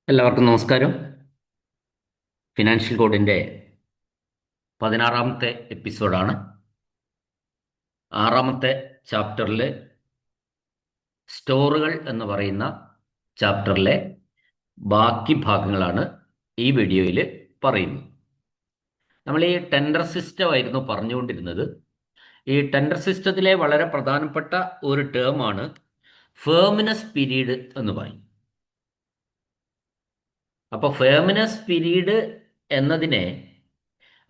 എല്ലാവർക്കും നമസ്കാരം. ഫിനാൻഷ്യൽ കോഡിൻ്റെ 16-ാമത്തെ എപ്പിസോഡാണ്. 6-ാമത്തെ ചാപ്റ്ററിൽ സ്റ്റോറുകൾ എന്ന് പറയുന്ന ചാപ്റ്ററിലെ ബാക്കി ഭാഗങ്ങളാണ് ഈ വീഡിയോയിൽ പറയുന്നത്. നമ്മൾ ഈ ടെൻഡർ സിസ്റ്റം ആയിരുന്നു പറഞ്ഞുകൊണ്ടിരുന്നത്. ഈ ടെൻഡർ സിസ്റ്റത്തിലെ വളരെ പ്രധാനപ്പെട്ട ഒരു ടേമാണ് ഫേമിനസ് പീരീഡ് എന്ന് പറയും. അപ്പോൾ ഫേമിനസ് പീരീഡ് എന്നതിനെ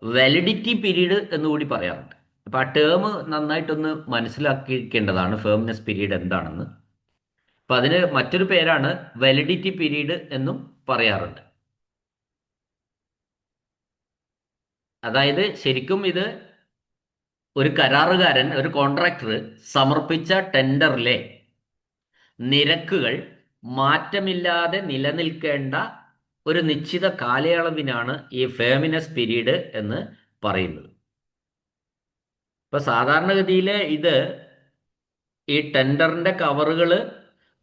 വാലിഡിറ്റി പീരീഡ് എന്നുകൂടി പറയാറുണ്ട്. അപ്പോൾ ആ ടേം നന്നായിട്ടൊന്ന് മനസ്സിലാക്കിയിരിക്കേണ്ടതാണ്, ഫേംനെസ് പീരീഡ് എന്താണെന്ന്. അപ്പം അതിന് മറ്റൊരു പേരാണ് വാലിഡിറ്റി പീരീഡ് എന്നും പറയാറുണ്ട്. അതായത് ശരിക്കും ഇത് ഒരു കരാറുകാരൻ, ഒരു കോൺട്രാക്ടർ സമർപ്പിച്ച ടെൻഡറിലെ നിരക്കുകൾ മാറ്റമില്ലാതെ നിലനിൽക്കേണ്ട ഒരു നിശ്ചിത കാലയളവിനാണ് ഈ ഫേമിനസ് പീരീഡ് എന്ന് പറയുന്നത്. ഇപ്പൊ സാധാരണഗതിയിൽ ഇത് ഈ ടെൻഡറിന്റെ കവറുകൾ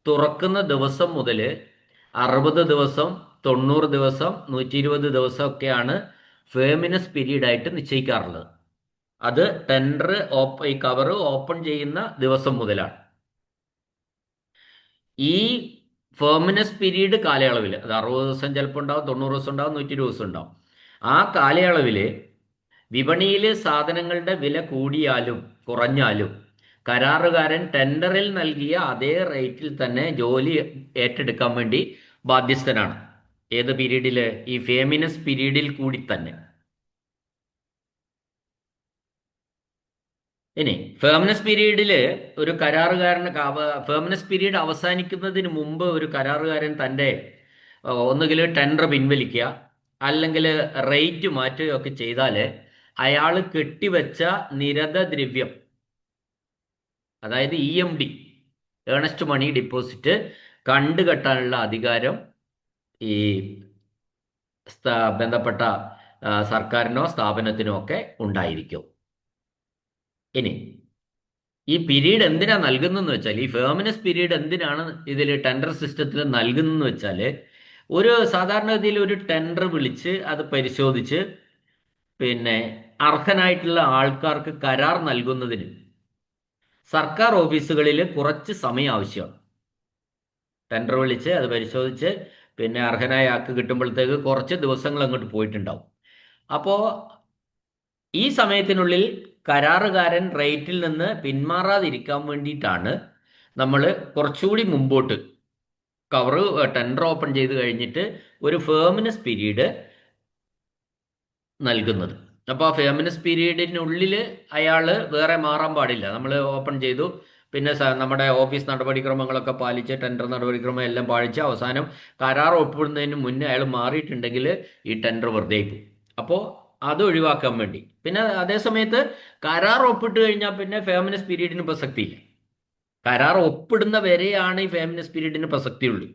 തുറക്കുന്ന ദിവസം മുതൽ 60 ദിവസം, 90 ദിവസം, 120 ദിവസം ഒക്കെയാണ് ഫേമിനസ് പീരീഡ് ആയിട്ട് നിശ്ചയിക്കാറുള്ളത്. അത് ടെൻഡർ ഈ കവർ ഓപ്പൺ ചെയ്യുന്ന ദിവസം മുതലാണ്. ഈ ഫേമിനസ് പീരീഡ് കാലയളവിൽ, അത് 60 ദിവസം ചിലപ്പോൾ ഉണ്ടാവും, 90 ദിവസം ഉണ്ടാവും, 120 ദിവസം ഉണ്ടാവും. ആ കാലയളവിൽ വിപണിയിൽ സാധനങ്ങളുടെ വില കൂടിയാലും കുറഞ്ഞാലും കരാറുകാരൻ ടെൻഡറിൽ നൽകിയ അതേ റേറ്റിൽ തന്നെ ജോലി ഏറ്റെടുക്കാൻ വേണ്ടി ബാധ്യസ്ഥനാണ്. ഏത് പീരീഡിൽ? ഈ ഫേമിനസ് പീരീഡിൽ കൂടി തന്നെ. ഇനി ഫേമിനസ് പീരീഡിൽ ഒരു കരാറുകാരന് ഫേമിനസ് പീരീഡ് അവസാനിക്കുന്നതിന് മുമ്പ് ഒരു കരാറുകാരൻ തൻ്റെ ഒന്നുകിൽ ടെൻഡർ പിൻവലിക്കുക, അല്ലെങ്കിൽ റേറ്റ് മാറ്റുകയൊക്കെ ചെയ്താൽ അയാൾ കെട്ടിവെച്ച നിരത ദ്രവ്യം, അതായത് EMD, ഏണസ്റ്റ് മണി ഡിപ്പോസിറ്റ്, കണ്ടുകെട്ടാനുള്ള അധികാരം ഈ ബന്ധപ്പെട്ട സർക്കാരിനോ സ്ഥാപനത്തിനോ ഒക്കെ ഉണ്ടായിരിക്കും. ഇനി ഈ പീരീഡ് എന്തിനാ നൽകുന്നതെന്ന് വെച്ചാൽ, ഈ ഫേമിനസ് പീരീഡ് എന്തിനാണ് ഇതിൽ ടെൻഡർ സിസ്റ്റത്തിൽ നൽകുന്നതെന്ന് വെച്ചാൽ, ഒരു സാധാരണഗതിയിൽ ഒരു ടെൻഡർ വിളിച്ച് അത് പരിശോധിച്ച് പിന്നെ അർഹനായിട്ടുള്ള ആൾക്കാർക്ക് കരാർ നൽകുന്നതിന് സർക്കാർ ഓഫീസുകളിൽ കുറച്ച് സമയം ആവശ്യമാണ്. ടെൻഡർ വിളിച്ച് അത് പരിശോധിച്ച് പിന്നെ അർഹനായ ആൾക്ക് കിട്ടുമ്പോഴത്തേക്ക് കുറച്ച് ദിവസങ്ങൾ അങ്ങോട്ട് പോയിട്ടുണ്ടാവും. അപ്പോൾ ഈ സമയത്തിനുള്ളിൽ കരാറുകാരൻ റേറ്റിൽ നിന്ന് പിന്മാറാതിരിക്കാൻ വേണ്ടിയിട്ടാണ് നമ്മൾ കുറച്ചുകൂടി മുമ്പോട്ട് കവറ് ടെൻഡർ ഓപ്പൺ ചെയ്ത് കഴിഞ്ഞിട്ട് ഒരു ഫേമിനസ് പീരീഡ് നൽകുന്നത്. അപ്പോൾ ആ ഫേമിനസ് പീരീഡിനുള്ളിൽ അയാൾ വേറെ മാറാൻ പാടില്ല. നമ്മൾ ഓപ്പൺ ചെയ്തു, പിന്നെ നമ്മുടെ ഓഫീസ് നടപടിക്രമങ്ങളൊക്കെ പാലിച്ച് ടെൻഡർ നടപടിക്രമം എല്ലാം പാലിച്ച് അവസാനം കരാർ ഒപ്പിടുന്നതിന് മുന്നേ അയാൾ മാറിയിട്ടുണ്ടെങ്കിൽ ഈ ടെൻഡർ വെറുതെ പോകും. അപ്പോൾ അത് ഒഴിവാക്കാൻ വേണ്ടി. പിന്നെ അതേ സമയത്ത് കരാർ ഒപ്പിട്ട് കഴിഞ്ഞാൽ പിന്നെ ഫേമിനസ് പീരീഡിന് പ്രസക്തിയില്ല. കരാർ ഒപ്പിടുന്ന വരെയാണ് ഈ ഫേമിനസ് പീരീഡിന് പ്രസക്തിയുള്ളൂ.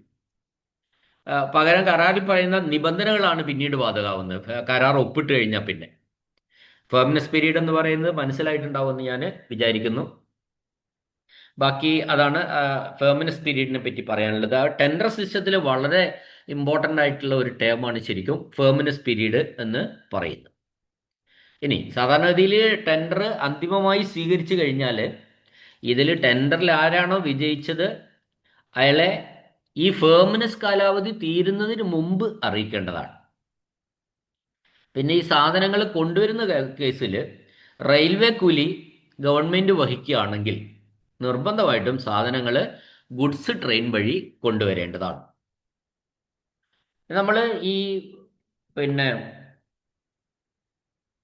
പകരം കരാറിൽ പറയുന്ന നിബന്ധനകളാണ് പിന്നീട് ബാധകമാവുന്നത് കരാർ ഒപ്പിട്ട് കഴിഞ്ഞാൽ. പിന്നെ ഫേമിനസ് പീരീഡ് എന്ന് പറയുന്നത് മനസ്സിലായിട്ടുണ്ടാവുമെന്ന് ഞാൻ വിചാരിക്കുന്നു. ബാക്കി അതാണ് ഫേമിനസ് പീരീഡിനെ പറ്റി പറയാനുള്ളത്. ആ ടെൻഡർ സിസ്റ്റത്തിൽ വളരെ ഇമ്പോർട്ടൻ്റ് ആയിട്ടുള്ള ഒരു ടേമാണ് ശരിക്കും ഫേമിനസ് പീരീഡ് എന്ന് പറയുന്നത്. ഇനി സാധാരണഗതിയിൽ ടെൻഡർ അന്തിമമായി സ്വീകരിച്ചു കഴിഞ്ഞാൽ ഇതിൽ ടെൻഡറിൽ ആരാണോ വിജയിച്ചത് അയാളെ ഈ ഫേമിനസ് കാലാവധി തീരുന്നതിന് മുമ്പ് അറിയിക്കേണ്ടതാണ്. പിന്നെ ഈ സാധനങ്ങൾ കൊണ്ടുവരുന്ന കേസിൽ റെയിൽവേ കൂലി ഗവൺമെൻറ് വഹിക്കുകയാണെങ്കിൽ നിർബന്ധമായിട്ടും സാധനങ്ങൾ ഗുഡ്സ് ട്രെയിൻ വഴി കൊണ്ടുവരേണ്ടതാണ്. നമ്മൾ ഈ പിന്നെ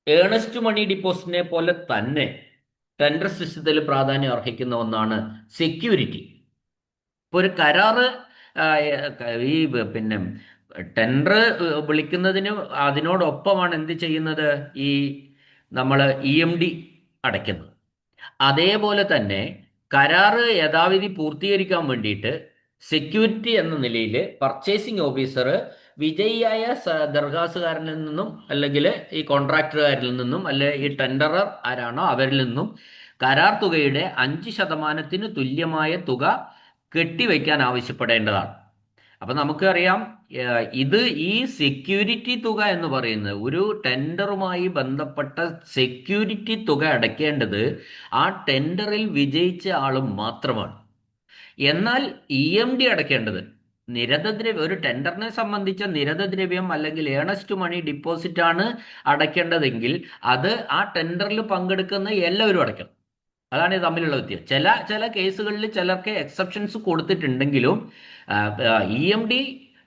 ഏണസ്റ്റ് മണി ഡിപ്പോസിറ്റിനെ പോലെ തന്നെ ടെൻഡർ സിസ്റ്റത്തിൽ പ്രാധാന്യം അർഹിക്കുന്ന ഒന്നാണ് സെക്യൂരിറ്റി. ഇപ്പോൾ ഒരു കരാറ് ഈ പിന്നെ ടെൻഡർ വിളിക്കുന്നതിന് അതിനോടൊപ്പമാണ് എന്ത് ചെയ്യുന്നത്, ഈ നമ്മൾ EMD അടയ്ക്കുന്നത്. അതേപോലെ തന്നെ കരാറ് യഥാവിധി പൂർത്തീകരിക്കാൻ വേണ്ടിയിട്ട് സെക്യൂരിറ്റി എന്ന നിലയിൽ പർച്ചേസിംഗ് ഓഫീസർ വിജയിയായ ദർഖാസുകാരനിൽ നിന്നും അല്ലെങ്കിൽ ഈ കോൺട്രാക്ടറുകാരിൽ നിന്നും അല്ലെങ്കിൽ ഈ ടെൻഡറർ ആരാണോ അവരിൽ നിന്നും കരാർ തുകയുടെ 5% തുല്യമായ തുക കെട്ടിവയ്ക്കാൻ ആവശ്യപ്പെടേണ്ടതാണ്. അപ്പൊ നമുക്കറിയാം ഇത് ഈ സെക്യൂരിറ്റി തുക എന്ന് പറയുന്നത് ഒരു ടെൻഡറുമായി ബന്ധപ്പെട്ട സെക്യൂരിറ്റി തുക അടയ്ക്കേണ്ടത് ആ ടെൻഡറിൽ വിജയിച്ച ആളും മാത്രമാണ്. എന്നാൽ EMD അടയ്ക്കേണ്ടത് നിരതദ്രവ്യം, ഒരു ടെൻഡറിനെ സംബന്ധിച്ച നിരതദ്രവ്യം അല്ലെങ്കിൽ ഏണസ്റ്റ് മണി ഡിപ്പോസിറ്റ് ആണ് അടയ്ക്കേണ്ടതെങ്കിൽ അത് ആ ടെൻഡറിൽ പങ്കെടുക്കുന്ന എല്ലാവരും അടയ്ക്കണം. അതാണ് ഇത് തമ്മിലുള്ള വ്യത്യാസം. ചില കേസുകളിൽ ചിലർക്ക് എക്സെപ്ഷൻസ് കൊടുത്തിട്ടുണ്ടെങ്കിലും EMD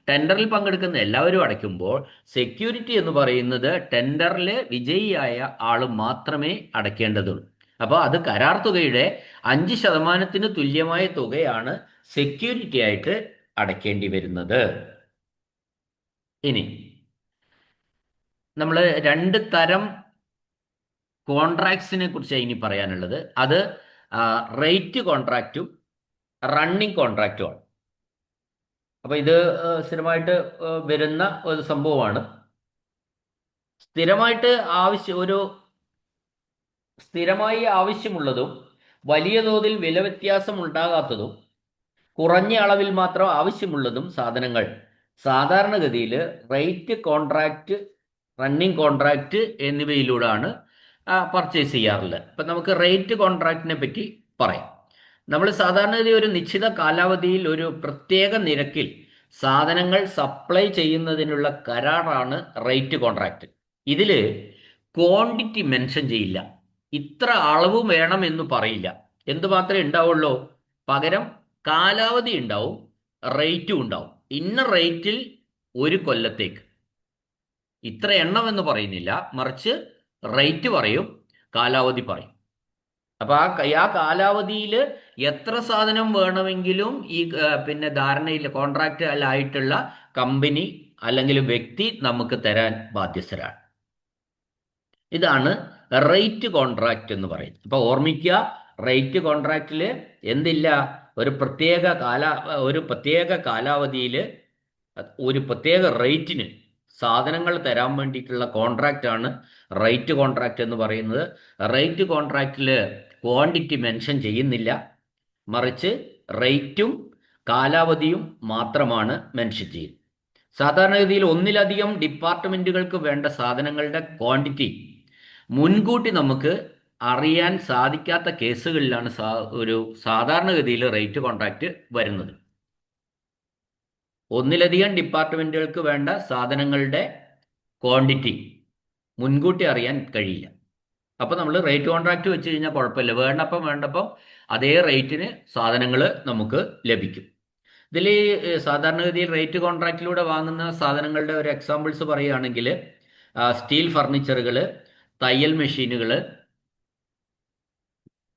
ടെൻഡറിൽ പങ്കെടുക്കുന്ന എല്ലാവരും അടയ്ക്കുമ്പോൾ സെക്യൂരിറ്റി എന്ന് പറയുന്നത് ടെൻഡറിൽ വിജയിയായ ആൾ മാത്രമേ അടയ്ക്കേണ്ടതുള്ളൂ. അപ്പോൾ അത് കരാർ തുകയുടെ 5% തുല്യമായ തുകയാണ് സെക്യൂരിറ്റി ആയിട്ട് അടയ്ക്കേണ്ടി വരുന്നത്. ഇനി നമ്മൾ 2 തരം കോൺട്രാക്ട്സിനെ കുറിച്ച് ഇനി പറയാനുള്ളത്. അത് റേറ്റ് കോൺട്രാക്റ്റും റണ്ണിങ് കോൺട്രാക്റ്റുമാണ്. അപ്പൊ ഇത് സ്ഥിരമായിട്ട് വരുന്ന ഒരു സംഭവമാണ്. സ്ഥിരമായി ആവശ്യമുള്ളതും വലിയ തോതിൽ വില വ്യത്യാസം ഉണ്ടാകാത്തതും കുറഞ്ഞ അളവിൽ മാത്രം ആവശ്യമുള്ളതും സാധനങ്ങൾ സാധാരണഗതിയിൽ റേറ്റ് കോൺട്രാക്റ്റ്, റണ്ണിങ് കോൺട്രാക്റ്റ് എന്നിവയിലൂടെയാണ് പർച്ചേസ് ചെയ്യാറുള്ളത്. അപ്പം നമുക്ക് റേറ്റ് കോൺട്രാക്റ്റിനെ പറ്റി പറയാം. നമ്മൾ സാധാരണഗതി ഒരു നിശ്ചിത കാലാവധിയിൽ ഒരു പ്രത്യേക നിരക്കിൽ സാധനങ്ങൾ സപ്ലൈ ചെയ്യുന്നതിനുള്ള കരാറാണ് റേറ്റ് കോൺട്രാക്റ്റ്. ഇതിൽ ക്വാണ്ടിറ്റി മെൻഷൻ ചെയ്യില്ല, ഇത്ര അളവ് വേണം എന്ന് പറയില്ല. എന്തു മാത്രമേ ഉണ്ടാവുള്ളൂ? പകരം കാലാവധി ഉണ്ടാവും, റേറ്റും ഉണ്ടാവും. ഇന്ന റേറ്റിൽ ഒരു കൊല്ലത്തേക്ക് ഇത്ര എണ്ണം എന്ന് പറയുന്നില്ല, മറിച്ച് റേറ്റ് പറയും, കാലാവധി പറയും. അപ്പൊ ആ കാലാവധിയിൽ എത്ര സാധനം വേണമെങ്കിലും ഈ പിന്നെ ധാരണയിൽ കോൺട്രാക്റ്റ് ആയിട്ടുള്ള കമ്പനി അല്ലെങ്കിൽ വ്യക്തി നമുക്ക് തരാൻ ബാധ്യസ്ഥരാണ്. ഇതാണ് റേറ്റ് കോൺട്രാക്റ്റ് എന്ന് പറയുന്നത്. അപ്പൊ ഓർമ്മിക്കുക, റേറ്റ് കോൺട്രാക്റ്റിൽ എന്തില്ല? ഒരു പ്രത്യേക കാലാവധിയിൽ ഒരു പ്രത്യേക റേറ്റിന് സാധനങ്ങൾ തരാൻ വേണ്ടിയിട്ടുള്ള കോൺട്രാക്റ്റ് ആണ് റേറ്റ് കോൺട്രാക്റ്റ് എന്ന് പറയുന്നത്. റേറ്റ് കോൺട്രാക്റ്റിൽ ക്വാണ്ടിറ്റി മെൻഷൻ ചെയ്യുന്നില്ല, മറിച്ച് റേറ്റും കാലാവധിയും മാത്രമാണ് മെൻഷൻ ചെയ്യുന്നത്. സാധാരണഗതിയിൽ ഒന്നിലധികം ഡിപ്പാർട്ട്മെന്റുകൾക്ക് വേണ്ട സാധനങ്ങളുടെ ക്വാണ്ടിറ്റി മുൻകൂട്ടി നമുക്ക് അറിയാൻ സാധിക്കാത്ത കേസുകളിലാണ് ഒരു സാധാരണഗതിയിൽ റേറ്റ് കോൺട്രാക്റ്റ് വരുന്നത്. ഒന്നിലധികം ഡിപ്പാർട്ട്മെന്റുകൾക്ക് വേണ്ട സാധനങ്ങളുടെ ക്വാണ്ടിറ്റി മുൻകൂട്ടി അറിയാൻ കഴിയില്ല. അപ്പോൾ നമ്മൾ റേറ്റ് കോൺട്രാക്റ്റ് വെച്ച് കഴിഞ്ഞാൽ കുഴപ്പമില്ല, വേണ്ടപ്പം അതേ റേറ്റിന് സാധനങ്ങൾ നമുക്ക് ലഭിക്കും. ഇതിൽ സാധാരണഗതിയിൽ റേറ്റ് കോൺട്രാക്റ്റിലൂടെ വാങ്ങുന്ന സാധനങ്ങളുടെ ഒരു എക്സാമ്പിൾസ് പറയുകയാണെങ്കിൽ സ്റ്റീൽ ഫർണിച്ചറുകൾ, തയ്യൽ മെഷീനുകൾ,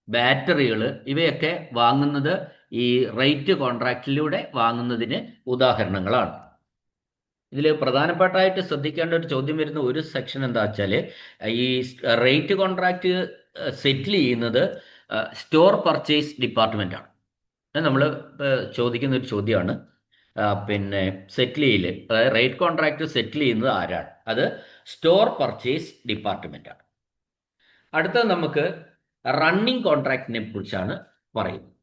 ബാറ്ററികൾ, ഇവയൊക്കെ വാങ്ങുന്നത് ഈ റേറ്റ് കോൺട്രാക്റ്റിലൂടെ വാങ്ങുന്നതിന് ഉദാഹരണങ്ങളാണ്. ഇതിൽ പ്രധാനപ്പെട്ടായിട്ട് ശ്രദ്ധിക്കേണ്ട ഒരു ചോദ്യം വരുന്ന ഒരു സെക്ഷൻ എന്താ വെച്ചാൽ, ഈ റേറ്റ് കോൺട്രാക്റ്റ് സെറ്റിൽ ചെയ്യുന്നത് സ്റ്റോർ പർച്ചേസ് ഡിപ്പാർട്ട്മെന്റ് ആണ്. നമ്മൾ ചോദിക്കുന്ന ഒരു ചോദ്യമാണ്. പിന്നെ സെറ്റിൽ ചെയ്യല്, അതായത് റേറ്റ് കോൺട്രാക്റ്റ് സെറ്റിൽ ചെയ്യുന്നത് ആരാണ്? അത് സ്റ്റോർ പർച്ചേസ് ഡിപ്പാർട്ട്മെന്റ് ആണ്. അടുത്തത് നമുക്ക് റണ്ണിങ് കോൺട്രാക്റ്റിനെ കുറിച്ചാണ് പറയുന്നത്.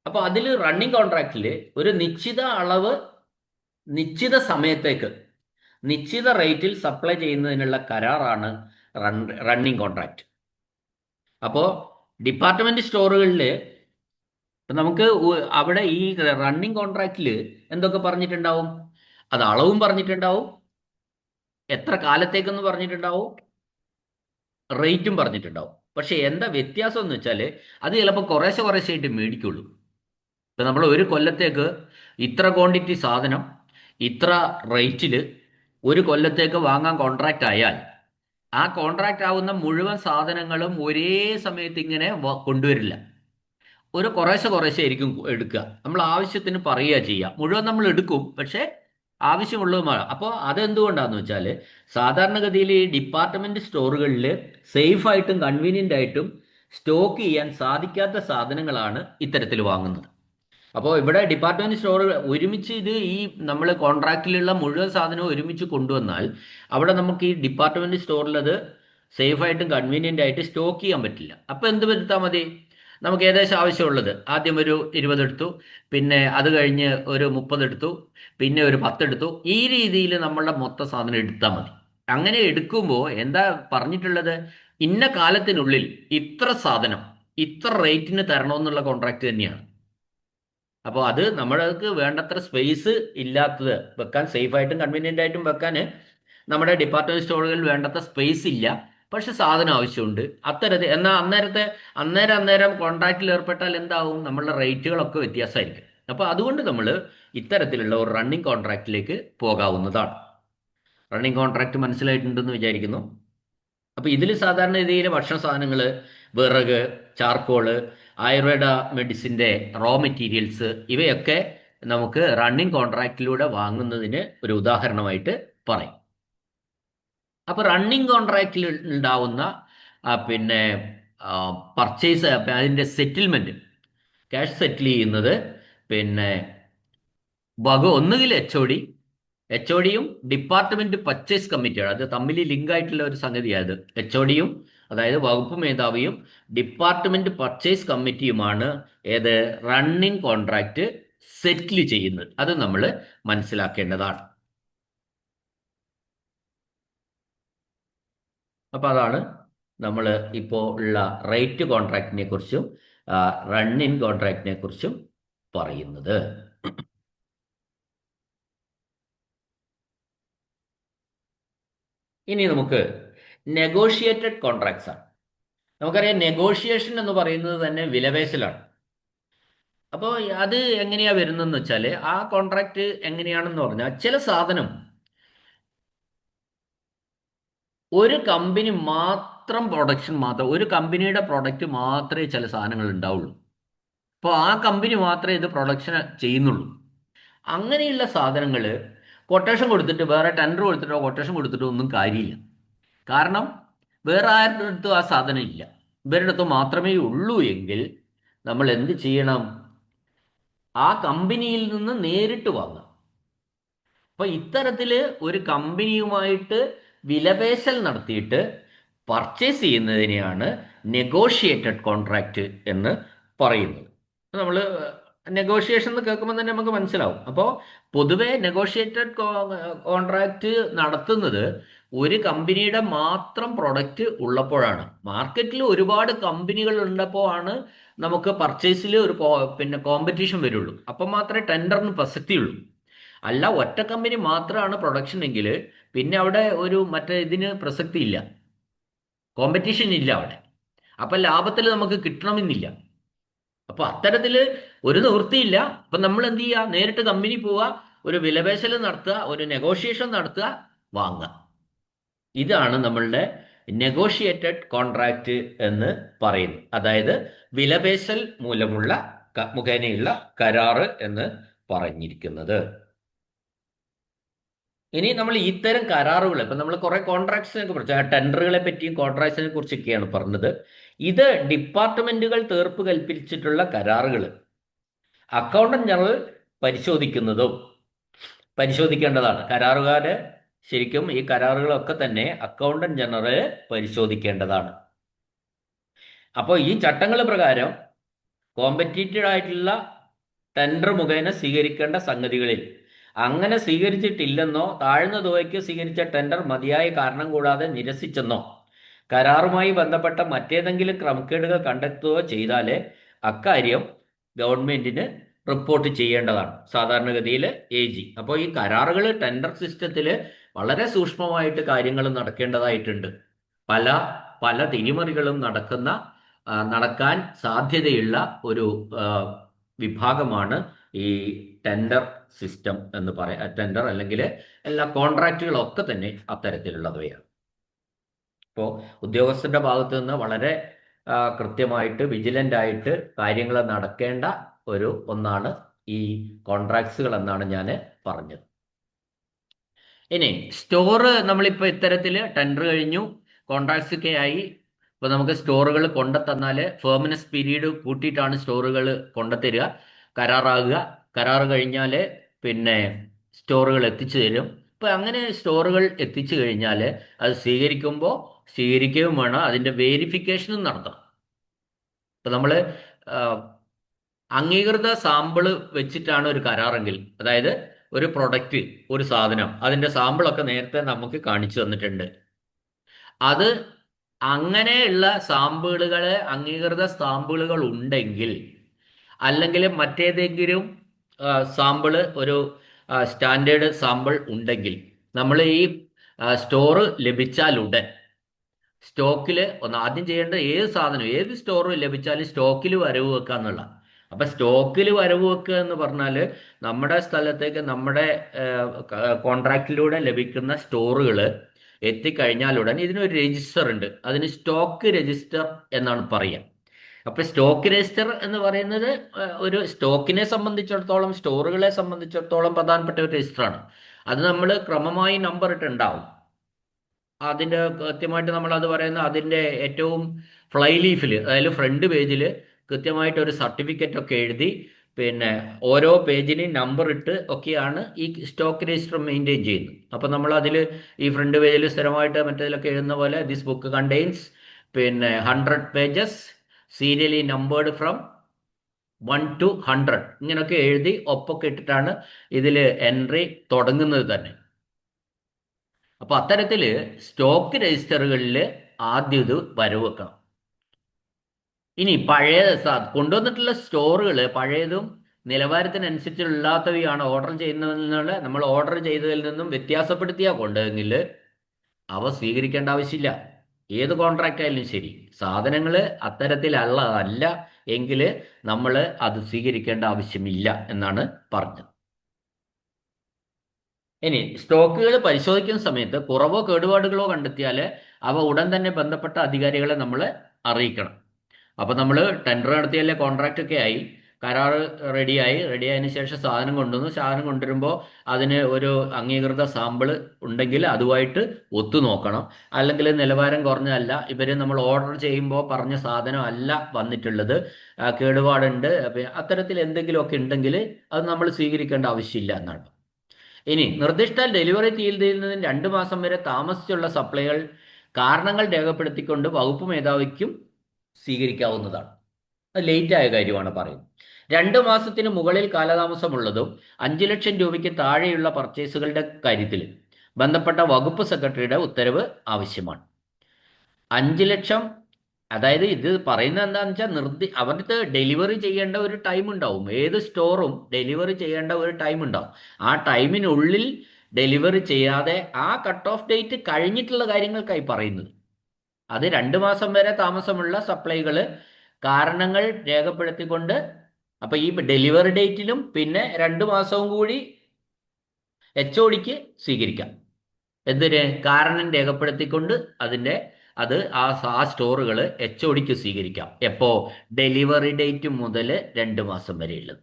അപ്പൊ അതിൽ റണ്ണിങ് കോൺട്രാക്റ്റിൽ ഒരു നിശ്ചിത അളവ് നിശ്ചിത സമയത്തേക്ക് നിശ്ചിത റേറ്റിൽ സപ്ലൈ ചെയ്യുന്നതിനുള്ള കരാറാണ് റണ്ണിങ് കോൺട്രാക്റ്റ്. അപ്പോൾ ഡിപ്പാർട്ട്മെന്റ് സ്റ്റോറുകളിൽ നമുക്ക് അവിടെ ഈ റണ്ണിങ് കോൺട്രാക്റ്റിൽ എന്തൊക്കെ പറഞ്ഞിട്ടുണ്ടാവും? അത് അളവും പറഞ്ഞിട്ടുണ്ടാവും, എത്ര കാലത്തേക്കെന്ന് പറഞ്ഞിട്ടുണ്ടാവും, റേറ്റും പറഞ്ഞിട്ടുണ്ടാവും. പക്ഷെ എന്താ വ്യത്യാസം എന്ന് വെച്ചാൽ അത് ചിലപ്പോൾ കുറേശ്ശായിട്ട് മേടിക്കുള്ളൂ. ഇപ്പം നമ്മൾ ഒരു കൊല്ലത്തേക്ക് ഇത്ര ക്വാണ്ടിറ്റി സാധനം ഇത്ര റേറ്റിൽ ഒരു കൊല്ലത്തേക്ക് വാങ്ങാൻ കോൺട്രാക്റ്റ് ആയാൽ ആ കോൺട്രാക്റ്റ് ആവുന്ന മുഴുവൻ സാധനങ്ങളും ഒരേ സമയത്ത് ഇങ്ങനെ കൊണ്ടുവരില്ല. ഒരു കുറേശ്ശെ ആയിരിക്കും എടുക്കുക. നമ്മൾ ആവശ്യത്തിന് പറയുക ചെയ്യുക, മുഴുവൻ നമ്മൾ എടുക്കും, പക്ഷേ ആവശ്യമുള്ളതുമാണ്. അപ്പോൾ അതെന്തുകൊണ്ടാണെന്ന് വെച്ചാൽ സാധാരണഗതിയിൽ ഈ ഡിപ്പാർട്ട്മെന്റ് സ്റ്റോറുകളിൽ സേഫായിട്ടും കൺവീനിയൻ്റ് ആയിട്ടും സ്റ്റോക്ക് ചെയ്യാൻ സാധിക്കാത്ത സാധനങ്ങളാണ് ഇത്തരത്തിൽ വാങ്ങുന്നത്. അപ്പോൾ ഇവിടെ ഡിപ്പാർട്ട്മെന്റ് സ്റ്റോറുകൾ ഒരുമിച്ച് ഈ നമ്മൾ കോൺട്രാക്റ്റിലുള്ള മുഴുവൻ സാധനവും ഒരുമിച്ച് കൊണ്ടുവന്നാൽ അവിടെ നമുക്ക് ഈ ഡിപ്പാർട്ട്മെന്റ് സ്റ്റോറിൽ അത് സേഫായിട്ടും കൺവീനിയൻ്റ് ആയിട്ട് സ്റ്റോക്ക് ചെയ്യാൻ പറ്റില്ല. അപ്പോൾ എന്ത് വരുത്താൽ മതി? നമുക്ക് ഏകദേശം ആവശ്യമുള്ളത് ആദ്യം ഒരു 20 എടുത്തു, പിന്നെ അത് കഴിഞ്ഞ് ഒരു 30 എടുത്തു, പിന്നെ ഒരു 10 എടുത്തു. ഈ രീതിയിൽ നമ്മളുടെ മൊത്ത സാധനം എടുത്താൽ മതി. അങ്ങനെ എടുക്കുമ്പോൾ എന്താ പറഞ്ഞിട്ടുള്ളത്, ഇന്ന കാലത്തിനുള്ളിൽ ഇത്ര സാധനം ഇത്ര റേറ്റിന് തരണമെന്നുള്ള കോൺട്രാക്ട് തന്നെയാണ്. അപ്പോൾ അത് നമ്മൾക്ക് വേണ്ടത്ര സ്പേസ് ഇല്ലാത്തത്, വെക്കാൻ സേഫായിട്ടും കൺവീനിയൻ്റ് ആയിട്ടും വെക്കാൻ നമ്മുടെ ഡിപ്പാർട്ട്മെന്റ് സ്റ്റോറുകളിൽ വേണ്ടത്ര സ്പേസ് ഇല്ല, പക്ഷെ സാധനം ആവശ്യമുണ്ട്. അത്തരത്തിൽ എന്നാൽ അന്നേരം കോൺട്രാക്റ്റിൽ ഏർപ്പെട്ടാൽ എന്താവും, നമ്മളുടെ റേറ്റുകളൊക്കെ വ്യത്യാസമായിരിക്കും. അപ്പോൾ അതുകൊണ്ട് നമ്മൾ ഇത്തരത്തിലുള്ള ഒരു റണ്ണിങ് കോൺട്രാക്റ്റിലേക്ക് പോകാവുന്നതാണ്. റണ്ണിങ് കോൺട്രാക്റ്റ് മനസ്സിലായിട്ടുണ്ടെന്ന് വിചാരിക്കുന്നു. അപ്പോൾ ഇതിൽ സാധാരണ രീതിയിൽ ഭക്ഷണ സാധനങ്ങൾ, വിറക്, ചാർക്കോള്, ആയുർവേദ മെഡിസിൻ്റെ റോ മെറ്റീരിയൽസ്, ഇവയൊക്കെ നമുക്ക് റണ്ണിങ് കോൺട്രാക്റ്റിലൂടെ വാങ്ങുന്നതിന് ഒരു ഉദാഹരണമായിട്ട് പറയും. അപ്പോൾ റണ്ണിങ് കോൺട്രാക്റ്റിൽ ഉണ്ടാവുന്ന പിന്നെ പർച്ചേസ്, അതിൻ്റെ സെറ്റിൽമെൻറ്റ്, ക്യാഷ് സെറ്റിൽ ചെയ്യുന്നത് പിന്നെ ഒന്നുകിൽ എച്ച് ഒ ഡിയും ഡിപ്പാർട്ട്മെന്റ് പർച്ചേസ് കമ്മിറ്റിയാണ്. അത് തമ്മിൽ ലിങ്ക് ആയിട്ടുള്ള ഒരു സംഗതിയാണ്. എച്ച് ഒ ഡിയും, അതായത് വകുപ്പ് മേധാവിയും ഡിപ്പാർട്ട്മെന്റ് പർച്ചേസ് കമ്മിറ്റിയുമാണ് ഏത് റണ്ണിങ് കോൺട്രാക്റ്റ് സെറ്റിൽ ചെയ്യുന്നത്. അത് നമ്മൾ മനസ്സിലാക്കേണ്ടതാണ്. അപ്പോൾ അതാണ് നമ്മൾ ഇപ്പോൾ ഉള്ള റേറ്റ് കോൺട്രാക്റ്റിനെ കുറിച്ചും റണ്ണിങ് കോൺട്രാക്റ്റിനെ കുറിച്ചും പറയുന്നത്. ഇനി നമുക്ക് നെഗോഷിയേറ്റഡ് കോൺട്രാക്ട്സ് ആണ്. നമുക്കറിയാം, നെഗോഷിയേഷൻ എന്ന് പറയുന്നത് തന്നെ വിലപേശലാണ്. അപ്പോൾ അത് എങ്ങനെയാ വരുന്നതെന്ന് വെച്ചാൽ, ആ കോൺട്രാക്ട് എങ്ങനെയാണെന്ന് പറഞ്ഞാൽ, ചില സാധനം ഒരു കമ്പനി മാത്രം ഒരു കമ്പനിയുടെ പ്രൊഡക്റ്റ് മാത്രമേ ചില സാധനങ്ങൾ ഉണ്ടാവുള്ളൂ. അപ്പോൾ ആ കമ്പനി മാത്രമേ ഇത് പ്രൊഡക്ഷൻ ചെയ്യുന്നുള്ളൂ. അങ്ങനെയുള്ള സാധനങ്ങൾ കൊട്ടേഷൻ കൊടുത്തിട്ട്, വേറെ ടെൻഡർ കൊടുത്തിട്ടോ കൊട്ടേഷൻ കൊടുത്തിട്ടോ ഒന്നും കാര്യമില്ല. കാരണം വേറെ ആരുടെ അടുത്തും ആ സാധനം ഇല്ല, ഇവരുടെ അടുത്ത് മാത്രമേ ഉള്ളൂ എങ്കിൽ നമ്മൾ എന്ത് ചെയ്യണം, ആ കമ്പനിയിൽ നിന്ന് നേരിട്ട് വാങ്ങാം. അപ്പൊ ഇത്തരത്തില് ഒരു കമ്പനിയുമായിട്ട് വിലപേശൽ നടത്തിയിട്ട് പർച്ചേസ് ചെയ്യുന്നതിനെയാണ് നെഗോഷിയേറ്റഡ് കോൺട്രാക്റ്റ് എന്ന് പറയുന്നത്. നമ്മൾ നെഗോഷിയേഷൻ എന്ന് കേൾക്കുമ്പോൾ തന്നെ നമുക്ക് മനസ്സിലാവും. അപ്പോൾ പൊതുവെ നെഗോഷിയേറ്റഡ് കോൺട്രാക്റ്റ് നടത്തുന്നത് ഒരു കമ്പനിയുടെ മാത്രം പ്രൊഡക്റ്റ് ഉള്ളപ്പോഴാണ്. മാർക്കറ്റിൽ ഒരുപാട് കമ്പനികൾ ഉള്ളപ്പോൾ ആണ് നമുക്ക് പർച്ചേസിൽ പിന്നെ കോമ്പറ്റീഷൻ വരുള്ളൂ. അപ്പം മാത്രമേ ടെൻഡറിന് പ്രസക്തിയുള്ളൂ. അല്ല, ഒറ്റ കമ്പനി മാത്രമാണ് പ്രൊഡക്ഷൻ എങ്കിൽ പിന്നെ അവിടെ മറ്റേ ഇതിന് പ്രസക്തി ഇല്ല, കോമ്പറ്റീഷൻ ഇല്ല അവിടെ. അപ്പം ലാഭത്തിൽ നമുക്ക് കിട്ടണമെന്നില്ല. അപ്പൊ അത്തരത്തിൽ ഒരു നിവൃത്തിയില്ല. അപ്പൊ നമ്മൾ എന്ത് ചെയ്യുക, നേരിട്ട് കമ്പനി പോവുക, ഒരു വിലപേശൽ നടത്തുക, ഒരു നെഗോഷിയേഷൻ നടത്തുക, വാങ്ങുക. ഇതാണ് നമ്മളുടെ നെഗോഷിയേറ്റഡ് കോൺട്രാക്റ്റ് എന്ന് പറയുന്നത്. അതായത് വിലപേശൽ മൂലമുള്ള മുഖേനയുള്ള കരാറ് എന്ന് പറഞ്ഞിരിക്കുന്നത്. ഇനി നമ്മൾ ഇത്തരം കരാറുകൾ, ഇപ്പൊ നമ്മൾ കുറെ കോൺട്രാക്ട്സിനെ കുറിച്ച്, ടെൻഡറുകളെ പറ്റിയും കോൺട്രാക്ട്സിനെ കുറിച്ചൊക്കെയാണ് പറഞ്ഞത്. ഇത് ഡിപ്പാർട്ട്മെന്റുകൾ തീർപ്പ് കൽപ്പിച്ചിട്ടുള്ള കരാറുകൾ അക്കൗണ്ടന്റ് ജനറൽ പരിശോധിക്കേണ്ടതാണ്. കരാറുകാര് ശരിക്കും ഈ കരാറുകളൊക്കെ തന്നെ അക്കൗണ്ടന്റ് ജനറൽ പരിശോധിക്കേണ്ടതാണ്. അപ്പോൾ ഈ ചട്ടങ്ങൾ പ്രകാരം കോമ്പറ്റീറ്റീവ് ആയിട്ടുള്ള ടെൻഡർ മുഖേന സ്വീകരിക്കേണ്ട സംഗതികളിൽ അങ്ങനെ സ്വീകരിച്ചിട്ടില്ലെന്നോ, താഴ്ന്ന തുകയ്ക്ക് സ്വീകരിച്ച ടെൻഡർ മതിയായ കാരണം കൂടാതെ നിരസിച്ചെന്നോ, കരാറുമായി ബന്ധപ്പെട്ട മറ്റേതെങ്കിലും ക്രമക്കേടുകൾ കണ്ടെത്തുകയോ ചെയ്താൽ അക്കാര്യം ഗവൺമെന്റിന് റിപ്പോർട്ട് ചെയ്യേണ്ടതാണ്. സാധാരണഗതിയിൽ AG. അപ്പോൾ ഈ കരാറുകൾ, ടെൻഡർ സിസ്റ്റത്തിൽ വളരെ സൂക്ഷ്മമായിട്ട് കാര്യങ്ങൾ നടക്കേണ്ടതായിട്ടുണ്ട്. പല പല തിരിമറികളും നടക്കാൻ സാധ്യതയുള്ള ഒരു വിഭാഗമാണ് ഈ ടെൻഡർ സിസ്റ്റം എന്ന് പറയാം. ടെൻഡർ അല്ലെങ്കിൽ എല്ലാ കോൺട്രാക്റ്റുകളൊക്കെ തന്നെ അത്തരത്തിലുള്ളവയാണ്. ഇപ്പോൾ ഉദ്യോഗസ്ഥരുടെ ഭാഗത്ത് നിന്ന് വളരെ കൃത്യമായിട്ട് വിജിലൻ്റ് ആയിട്ട് കാര്യങ്ങൾ നടക്കേണ്ട ഒന്നാണ് ഈ കോൺട്രാക്ട്സുകൾ എന്നാണ് ഞാൻ പറഞ്ഞത്. ഇനി സ്റ്റോറ്, നമ്മളിപ്പോൾ ഇത്തരത്തിൽ ടെൻഡർ കഴിഞ്ഞു, കോൺട്രാക്ട്സ് ഒക്കെ ആയി. ഇപ്പോൾ നമുക്ക് സ്റ്റോറുകൾ കൊണ്ടുതന്നാൽ ഫേമിനസ് പീരീഡ് കൂട്ടിയിട്ടാണ് സ്റ്റോറുകൾ കൊണ്ടുതരിക, കരാറാകുക. കരാറ് കഴിഞ്ഞാൽ പിന്നെ സ്റ്റോറുകൾ എത്തിച്ചു തരും. ഇപ്പം അങ്ങനെ സ്റ്റോറുകൾ എത്തിച്ചു കഴിഞ്ഞാൽ അത് സ്വീകരിക്കുകയും വേണം, അതിൻ്റെ വേരിഫിക്കേഷനും നടത്തണം. ഇപ്പം നമ്മൾ അംഗീകൃത സാമ്പിള് വെച്ചിട്ടാണ് ഒരു കരാറെങ്കിൽ, അതായത് ഒരു പ്രൊഡക്റ്റ്, ഒരു സാധനം, അതിന്റെ സാമ്പിളൊക്കെ നേരത്തെ നമുക്ക് കാണിച്ചു തന്നിട്ടുണ്ട്. അത് അങ്ങനെയുള്ള സാമ്പിളുകള്, അംഗീകൃത സാമ്പിളുകൾ ഉണ്ടെങ്കിൽ, അല്ലെങ്കിൽ മറ്റേതെങ്കിലും സാമ്പിള്, ഒരു സ്റ്റാൻഡേർഡ് സാമ്പിൾ ഉണ്ടെങ്കിൽ, നമ്മൾ ഈ സ്റ്റോറ് ലഭിച്ചാലുടൻ സ്റ്റോക്കിൽ ഒന്ന് ആദ്യം ചെയ്യേണ്ട, ഏത് സാധനം ഏത് സ്റ്റോറിൽ ലഭിച്ചാലും സ്റ്റോക്കിൽ വരവ് വെക്കുക എന്നുള്ള. അപ്പൊ സ്റ്റോക്കിൽ വരവ് വെക്കുക എന്ന് പറഞ്ഞാൽ നമ്മുടെ സ്ഥലത്തേക്ക് നമ്മുടെ കോൺട്രാക്റ്റിലൂടെ ലഭിക്കുന്ന സ്റ്റോറുകൾ എത്തിക്കഴിഞ്ഞാലുടൻ ഇതിനൊരു രജിസ്റ്റർ ഉണ്ട്. അതിന് സ്റ്റോക്ക് രജിസ്റ്റർ എന്നാണ് പറയുക. അപ്പൊ സ്റ്റോക്ക് രജിസ്റ്റർ എന്ന് പറയുന്നത് ഒരു സ്റ്റോക്കിനെ സംബന്ധിച്ചിടത്തോളം, സ്റ്റോറുകളെ സംബന്ധിച്ചിടത്തോളം പ്രധാനപ്പെട്ട ഒരു രജിസ്റ്ററാണ്. അത് നമ്മൾ ക്രമമായി നമ്പർ ഇട്ടുണ്ടാവും. അതിൻ്റെ കൃത്യമായിട്ട് നമ്മൾ അത് പറയുന്ന അതിൻ്റെ ഏറ്റവും ഫ്ലൈ ലീഫിൽ, അതായത് ഫ്രണ്ട് പേജിൽ കൃത്യമായിട്ട് ഒരു സർട്ടിഫിക്കറ്റ് ഒക്കെ എഴുതി, പിന്നെ ഓരോ പേജിന് നമ്പർ ഇട്ട് ഒക്കെയാണ് ഈ സ്റ്റോക്ക് രജിസ്റ്റർ മെയിൻറ്റെയിൻ ചെയ്യുന്നത്. അപ്പോൾ നമ്മൾ അതിൽ ഈ ഫ്രണ്ട് പേജിൽ സ്ഥിരമായിട്ട് മറ്റേതിലൊക്കെ എഴുതുന്ന പോലെ ദിസ് ബുക്ക് കണ്ടെയ്ൻസ് പിന്നെ 100 പേജസ് സീരിയലി നമ്പേർഡ് ഫ്രം 1 to 100 ഇങ്ങനെയൊക്കെ എഴുതി ഒപ്പൊക്കെ ഇട്ടിട്ടാണ് ഇതിൽ എൻട്രി തുടങ്ങുന്നത് തന്നെ. അപ്പൊ അത്തരത്തില് സ്റ്റോക്ക് രജിസ്റ്ററുകളിൽ ആദ്യം ഇത് വരവ് വെക്കണം. ഇനി പഴയ കൊണ്ടുവന്നിട്ടുള്ള സ്റ്റോറുകൾ പഴയതും നിലവാരത്തിനനുസരിച്ചില്ലാത്തവയാണ് ഓർഡർ ചെയ്യുന്നതിനുള്ള, നമ്മൾ ഓർഡർ ചെയ്തതിൽ നിന്നും വ്യത്യാസപ്പെടുത്തിയാ കൊണ്ടുവെങ്കിൽ അവ സ്വീകരിക്കേണ്ട ആവശ്യമില്ല. ഏത് കോൺട്രാക്റ്റ് ആയാലും ശരി, സാധനങ്ങൾ അത്തരത്തിലല്ല എങ്കിൽ നമ്മൾ അത് സ്വീകരിക്കേണ്ട ആവശ്യമില്ല എന്നാണ് പറഞ്ഞത്. ഇനി സ്റ്റോക്കുകൾ പരിശോധിക്കുന്ന സമയത്ത് കുറവോ കേടുപാടുകളോ കണ്ടെത്തിയാൽ അവ ഉടൻ തന്നെ ബന്ധപ്പെട്ട അധികാരികളെ നമ്മൾ അറിയിക്കണം. അപ്പോൾ നമ്മൾ ടെൻഡർ നടത്തിയാലേ കോൺട്രാക്റ്റ് ഒക്കെ ആയി, കരാർ റെഡിയായതിനു ശേഷം സാധനം കൊണ്ടുവന്നു. സാധനം കൊണ്ടുവരുമ്പോൾ അതിന് ഒരു അംഗീകൃത സാമ്പിൾ ഉണ്ടെങ്കിൽ അതുമായിട്ട് ഒത്തു നോക്കണം. അല്ലെങ്കിൽ നിലവാരം കുറഞ്ഞതല്ല, ഇവർ നമ്മൾ ഓർഡർ ചെയ്യുമ്പോൾ പറഞ്ഞ സാധനം അല്ല വന്നിട്ടുള്ളത്, കേടുപാടുണ്ട്, അത്തരത്തിൽ എന്തെങ്കിലുമൊക്കെ ഉണ്ടെങ്കിൽ അത് നമ്മൾ സ്വീകരിക്കേണ്ട ആവശ്യമില്ല എന്നാണ്. ഇനി നിർദ്ദിഷ്ട ഡെലിവറി തീയതിയിൽ നിന്ന് 2 മാസം വരെ താമസിച്ചുള്ള സപ്ലൈകൾ കാരണങ്ങൾ രേഖപ്പെടുത്തിക്കൊണ്ട് വകുപ്പ് മേധാവിക്കും സ്വീകരിക്കാവുന്നതാണ്. അത് ലേറ്റായ കാര്യമാണ് പറയുന്നത്. 2 മാസത്തിന് മുകളിൽ കാലതാമസമുള്ളതും 5 ലക്ഷം രൂപയ്ക്ക് താഴെയുള്ള പർച്ചേസുകളുടെ കാര്യത്തിൽ ബന്ധപ്പെട്ട വകുപ്പ് സെക്രട്ടറിയുടെ ഉത്തരവ് ആവശ്യമാണ്. 5 ലക്ഷം, അതായത് ഇത് പറയുന്നത് എന്താണെന്ന് വെച്ചാൽ അവർക്ക് ഡെലിവറി ചെയ്യേണ്ട ഒരു ടൈം ഉണ്ടാവും. ഏത് സ്റ്റോറും ഡെലിവറി ചെയ്യേണ്ട ഒരു ടൈം ഉണ്ടാവും. ആ ടൈമിനുള്ളിൽ ഡെലിവറി ചെയ്യാതെ ആ കട്ട് ഓഫ് ഡേറ്റ് കഴിഞ്ഞിട്ടുള്ള കാര്യങ്ങൾക്കായി പറയുന്നത്. അത് 2 മാസം വരെ താമസമുള്ള സപ്ലൈകൾ കാരണങ്ങൾ രേഖപ്പെടുത്തിക്കൊണ്ട്, അപ്പൊ ഈ ഡെലിവറി ഡേറ്റിലും പിന്നെ 2 മാസവും കൂടി HODക്ക് സ്വീകരിക്കാം. എന്തിന്? കാരണം രേഖപ്പെടുത്തിക്കൊണ്ട് ആ സ്റ്റോറുകൾ HODക്ക് സ്വീകരിക്കാം. എപ്പോ? ഡെലിവറി ഡേറ്റ് മുതൽ 2 മാസം വരെയുള്ളത്.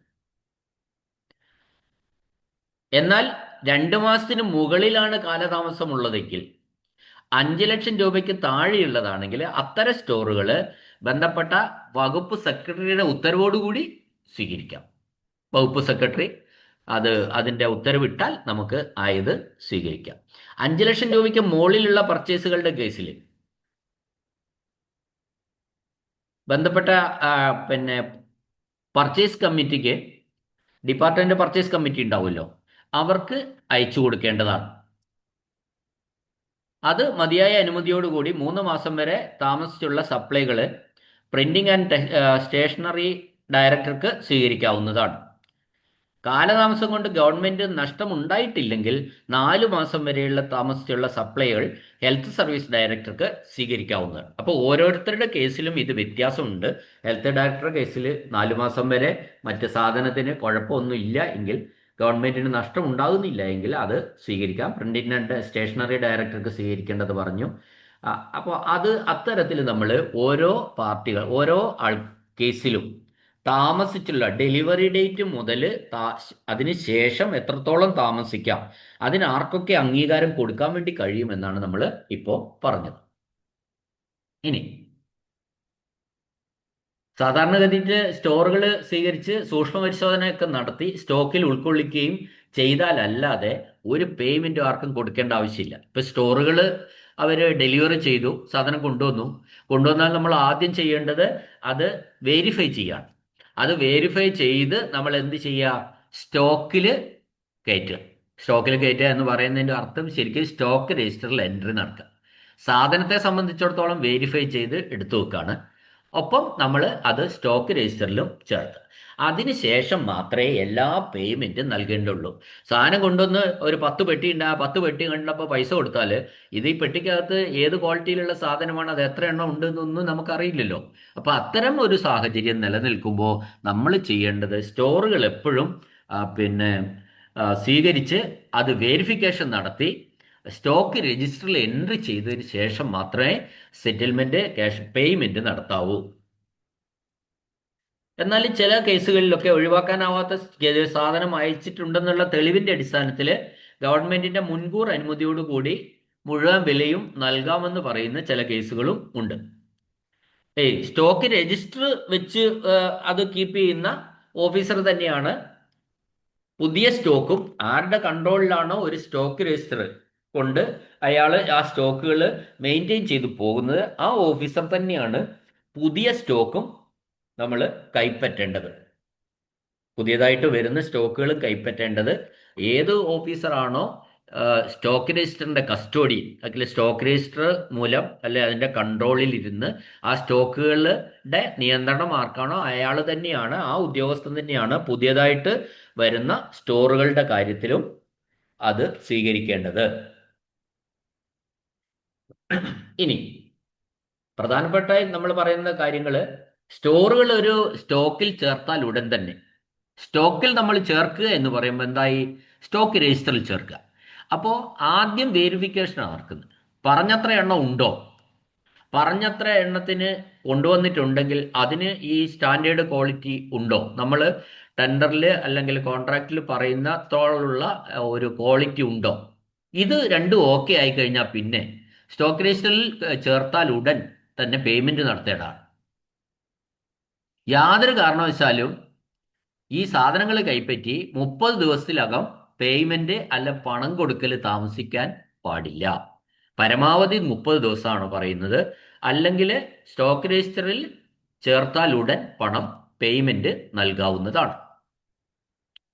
എന്നാൽ 2 മാസത്തിന് മുകളിലാണ് കാലതാമസമുള്ളതെങ്കിൽ, 5 ലക്ഷം രൂപയ്ക്ക് താഴെയുള്ളതാണെങ്കിൽ അത്തരം സ്റ്റോറുകൾ ബന്ധപ്പെട്ട വകുപ്പ് സെക്രട്ടറിയുടെ ഉത്തരവോടുകൂടി സ്വീകരിക്കാം. വകുപ്പ് സെക്രട്ടറി അതിന്റെ ഉത്തരവിട്ടാൽ നമുക്ക് ആയത് സ്വീകരിക്കാം. 5 ലക്ഷം രൂപയ്ക്ക് മുകളിലുള്ള പർച്ചേസുകളുടെ കേസിൽ ബന്ധപ്പെട്ട പിന്നെ പർച്ചേസ് കമ്മിറ്റിക്ക്, ഡിപ്പാർട്ട്മെന്റ് പർച്ചേസ് കമ്മിറ്റി ഉണ്ടാവുമല്ലോ, അവർക്ക് അയച്ചു കൊടുക്കേണ്ടതാണ്. അത് മതിയായ അനുമതിയോടുകൂടി 3 മാസം വരെ താമസിച്ചുള്ള സപ്ലൈകൾ പ്രിന്റിംഗ് ആൻഡ് സ്റ്റേഷനറി ഡയറക്ടർക്ക് സ്വീകരിക്കാവുന്നതാണ്. കാലതാമസം കൊണ്ട് ഗവൺമെന്റ് നഷ്ടമുണ്ടായിട്ടില്ലെങ്കിൽ 4 മാസം വരെയുള്ള താമസിച്ചുള്ള സപ്ലൈകൾ ഹെൽത്ത് സർവീസ് ഡയറക്ടർക്ക് സ്വീകരിക്കാവുന്നതാണ്. അപ്പോൾ ഓരോരുത്തരുടെ കേസിലും ഇത് വ്യത്യാസമുണ്ട്. ഹെൽത്ത് ഡയറക്ടറുടെ കേസിൽ 4 മാസം വരെ, മറ്റ് സാധനത്തിന് കുഴപ്പമൊന്നുമില്ല എങ്കിൽ, ഗവൺമെന്റിന് നഷ്ടം ഉണ്ടാകുന്നില്ല എങ്കിൽ അത് സ്വീകരിക്കാം. പ്രിന്റിംഗ് ആൻഡ് സ്റ്റേഷനറി ഡയറക്ടർക്ക് സ്വീകരിക്കേണ്ടത് പറഞ്ഞു. അപ്പോൾ അത്തരത്തിൽ നമ്മൾ ഓരോ ആൾ കേസിലും താമസിച്ചുള്ള ഡെലിവറി ഡേറ്റ് മുതൽ അതിന് ശേഷം എത്രത്തോളം താമസിക്കാം, അതിനാർക്കൊക്കെ അംഗീകാരം കൊടുക്കാൻ വേണ്ടി കഴിയുമെന്നാണ് നമ്മൾ ഇപ്പോൾ പറഞ്ഞത്. ഇനി സാധാരണഗതിയിൽ സ്റ്റോറുകൾ സ്വീകരിച്ച് സൂക്ഷ്മ പരിശോധനയൊക്കെ നടത്തി സ്റ്റോക്കിൽ ഉൾക്കൊള്ളിക്കുകയും ചെയ്താലല്ലാതെ ഒരു പേയ്മെന്റ് ആർക്കും കൊടുക്കേണ്ട ആവശ്യമില്ല. ഇപ്പൊ സ്റ്റോറുകൾ അവർ ഡെലിവറി ചെയ്തു, സാധനം കൊണ്ടുവന്നാൽ നമ്മൾ ആദ്യം ചെയ്യേണ്ടത് അത് വെരിഫൈ ചെയ്യാണ്. അത് വെരിഫൈ ചെയ്ത് നമ്മൾ എന്ത് ചെയ്യുക? സ്റ്റോക്കിൽ കയറ്റുക. സ്റ്റോക്കിൽ കയറ്റുക എന്ന് പറയുന്നതിൻ്റെ അർത്ഥം ശരിക്കും സ്റ്റോക്ക് രജിസ്റ്ററിൽ എൻട്രി നടക്കുക. സാധനത്തെ സംബന്ധിച്ചിടത്തോളം വെരിഫൈ ചെയ്ത് എടുത്തു വെക്കുകയാണ്. ഒപ്പം നമ്മൾ അത് സ്റ്റോക്ക് രജിസ്റ്ററിലും ചേർത്ത് അതിനുശേഷം മാത്രമേ എല്ലാ പേയ്മെൻറ്റും നൽകേണ്ടുള്ളൂ. സാധനം കൊണ്ടുവന്ന് ഒരു 10 പെട്ടി ഉണ്ട്, ആ 10 പെട്ടി കണ്ടപ്പോൾ പൈസ കൊടുത്താൽ ഇത് ഈ പെട്ടിക്കകത്ത് ഏത് ക്വാളിറ്റിയിലുള്ള സാധനമാണ്, അത് എത്ര എണ്ണം ഉണ്ട് എന്നൊന്നും നമുക്കറിയില്ലല്ലോ. അപ്പോൾ അത്തരം ഒരു സാഹചര്യം നിലനിൽക്കുമ്പോൾ നമ്മൾ ചെയ്യേണ്ടത് സ്റ്റോറുകൾ എപ്പോഴും സ്വീകരിച്ച് അത് വെരിഫിക്കേഷൻ നടത്തി സ്റ്റോക്ക് രജിസ്റ്ററിൽ എൻട്രി ചെയ്തതിന് ശേഷം മാത്രമേ സെറ്റിൽമെന്റ് ക്യാഷ് പേയ്മെന്റ് നടത്താവൂ. എന്നാൽ ചില കേസുകളിലൊക്കെ ഒഴിവാക്കാനാവാത്ത സാധനം അയച്ചിട്ടുണ്ടെന്നുള്ള തെളിവിന്റെ അടിസ്ഥാനത്തിൽ ഗവൺമെന്റിന്റെ മുൻകൂർ അനുമതിയോടുകൂടി മുഴുവൻ വിലയും നൽകാമെന്ന് പറയുന്ന ചില കേസുകളും ഉണ്ട്. സ്റ്റോക്ക് രജിസ്റ്റർ വെച്ച് അത് കീപ്പ് ചെയ്യുന്ന ഓഫീസർ തന്നെയാണ് പുതിയ സ്റ്റോക്കും ആരുടെ കൺട്രോളിലാണോ ഒരു സ്റ്റോക്ക് രജിസ്റ്റർ കൊണ്ട് അയാൾ ആ സ്റ്റോക്കുകൾ മെയിൻറ്റെയിൻ ചെയ്തു പോകുന്നത്, ആ ഓഫീസർ തന്നെയാണ് പുതിയ സ്റ്റോക്കും നമ്മൾ കൈപ്പറ്റേണ്ടത്. പുതിയതായിട്ട് വരുന്ന സ്റ്റോക്കുകൾ കൈപ്പറ്റേണ്ടത് ഏത് ഓഫീസറാണോ സ്റ്റോക്ക് രജിസ്റ്ററിന്റെ കസ്റ്റോഡി, അല്ലെങ്കിൽ സ്റ്റോക്ക് രജിസ്റ്റർ മൂലം അല്ലെ അതിന്റെ കൺട്രോളിൽ ഇരുന്ന് ആ സ്റ്റോക്കുകളുടെ നിയന്ത്രണം ആർക്കാണോ അയാൾ തന്നെയാണ്, ആ ഉദ്യോഗസ്ഥൻ തന്നെയാണ് പുതിയതായിട്ട് വരുന്ന സ്റ്റോറുകളുടെ കാര്യത്തിലും അത് സ്വീകരിക്കേണ്ടത്. ഇനി പ്രധാനപ്പെട്ട നമ്മൾ പറയുന്ന കാര്യങ്ങൾ, സ്റ്റോറുകൾ ഒരു സ്റ്റോക്കിൽ ചേർത്താൽ ഉടൻ തന്നെ സ്റ്റോക്കിൽ നമ്മൾ ചേർക്കുക എന്ന് പറയുമ്പോൾ എന്തായി? സ്റ്റോക്ക് രജിസ്റ്ററിൽ ചേർക്കുക. അപ്പോൾ ആദ്യം വെരിഫിക്കേഷനാണ് നടക്കുന്നത്. പറഞ്ഞത്ര എണ്ണം ഉണ്ടോ? പറഞ്ഞത്ര എണ്ണത്തിന് കൊണ്ടുവന്നിട്ടുണ്ടെങ്കിൽ അതിന് ഈ സ്റ്റാൻഡേർഡ് ക്വാളിറ്റി ഉണ്ടോ? നമ്മൾ ടെൻഡറിൽ അല്ലെങ്കിൽ കോൺട്രാക്റ്റിൽ പറയുന്നത്തോളുള്ള ഒരു ക്വാളിറ്റി ഉണ്ടോ? ഇത് രണ്ടും ഓക്കെ ആയി കഴിഞ്ഞാൽ പിന്നെ സ്റ്റോക്ക് രജിസ്റ്ററിൽ ചേർത്താൽ ഉടൻ തന്നെ പേയ്മെന്റ് നടത്തേണ്ടതാണ്. യാതൊരു കാരണവശാലും ഈ സാധനങ്ങൾ കൈപ്പറ്റി 30 ദിവസത്തിലകം പേയ്മെന്റ് അല്ല പണം കൊടുക്കൽ താമസിക്കാൻ പാടില്ല. പരമാവധി 30 ദിവസമാണ് പറയുന്നത്. അല്ലെങ്കിൽ സ്റ്റോക്ക് രജിസ്റ്ററിൽ ചേർത്താൽ ഉടൻ പണം പേയ്മെന്റ് നൽകാവുന്നതാണ്.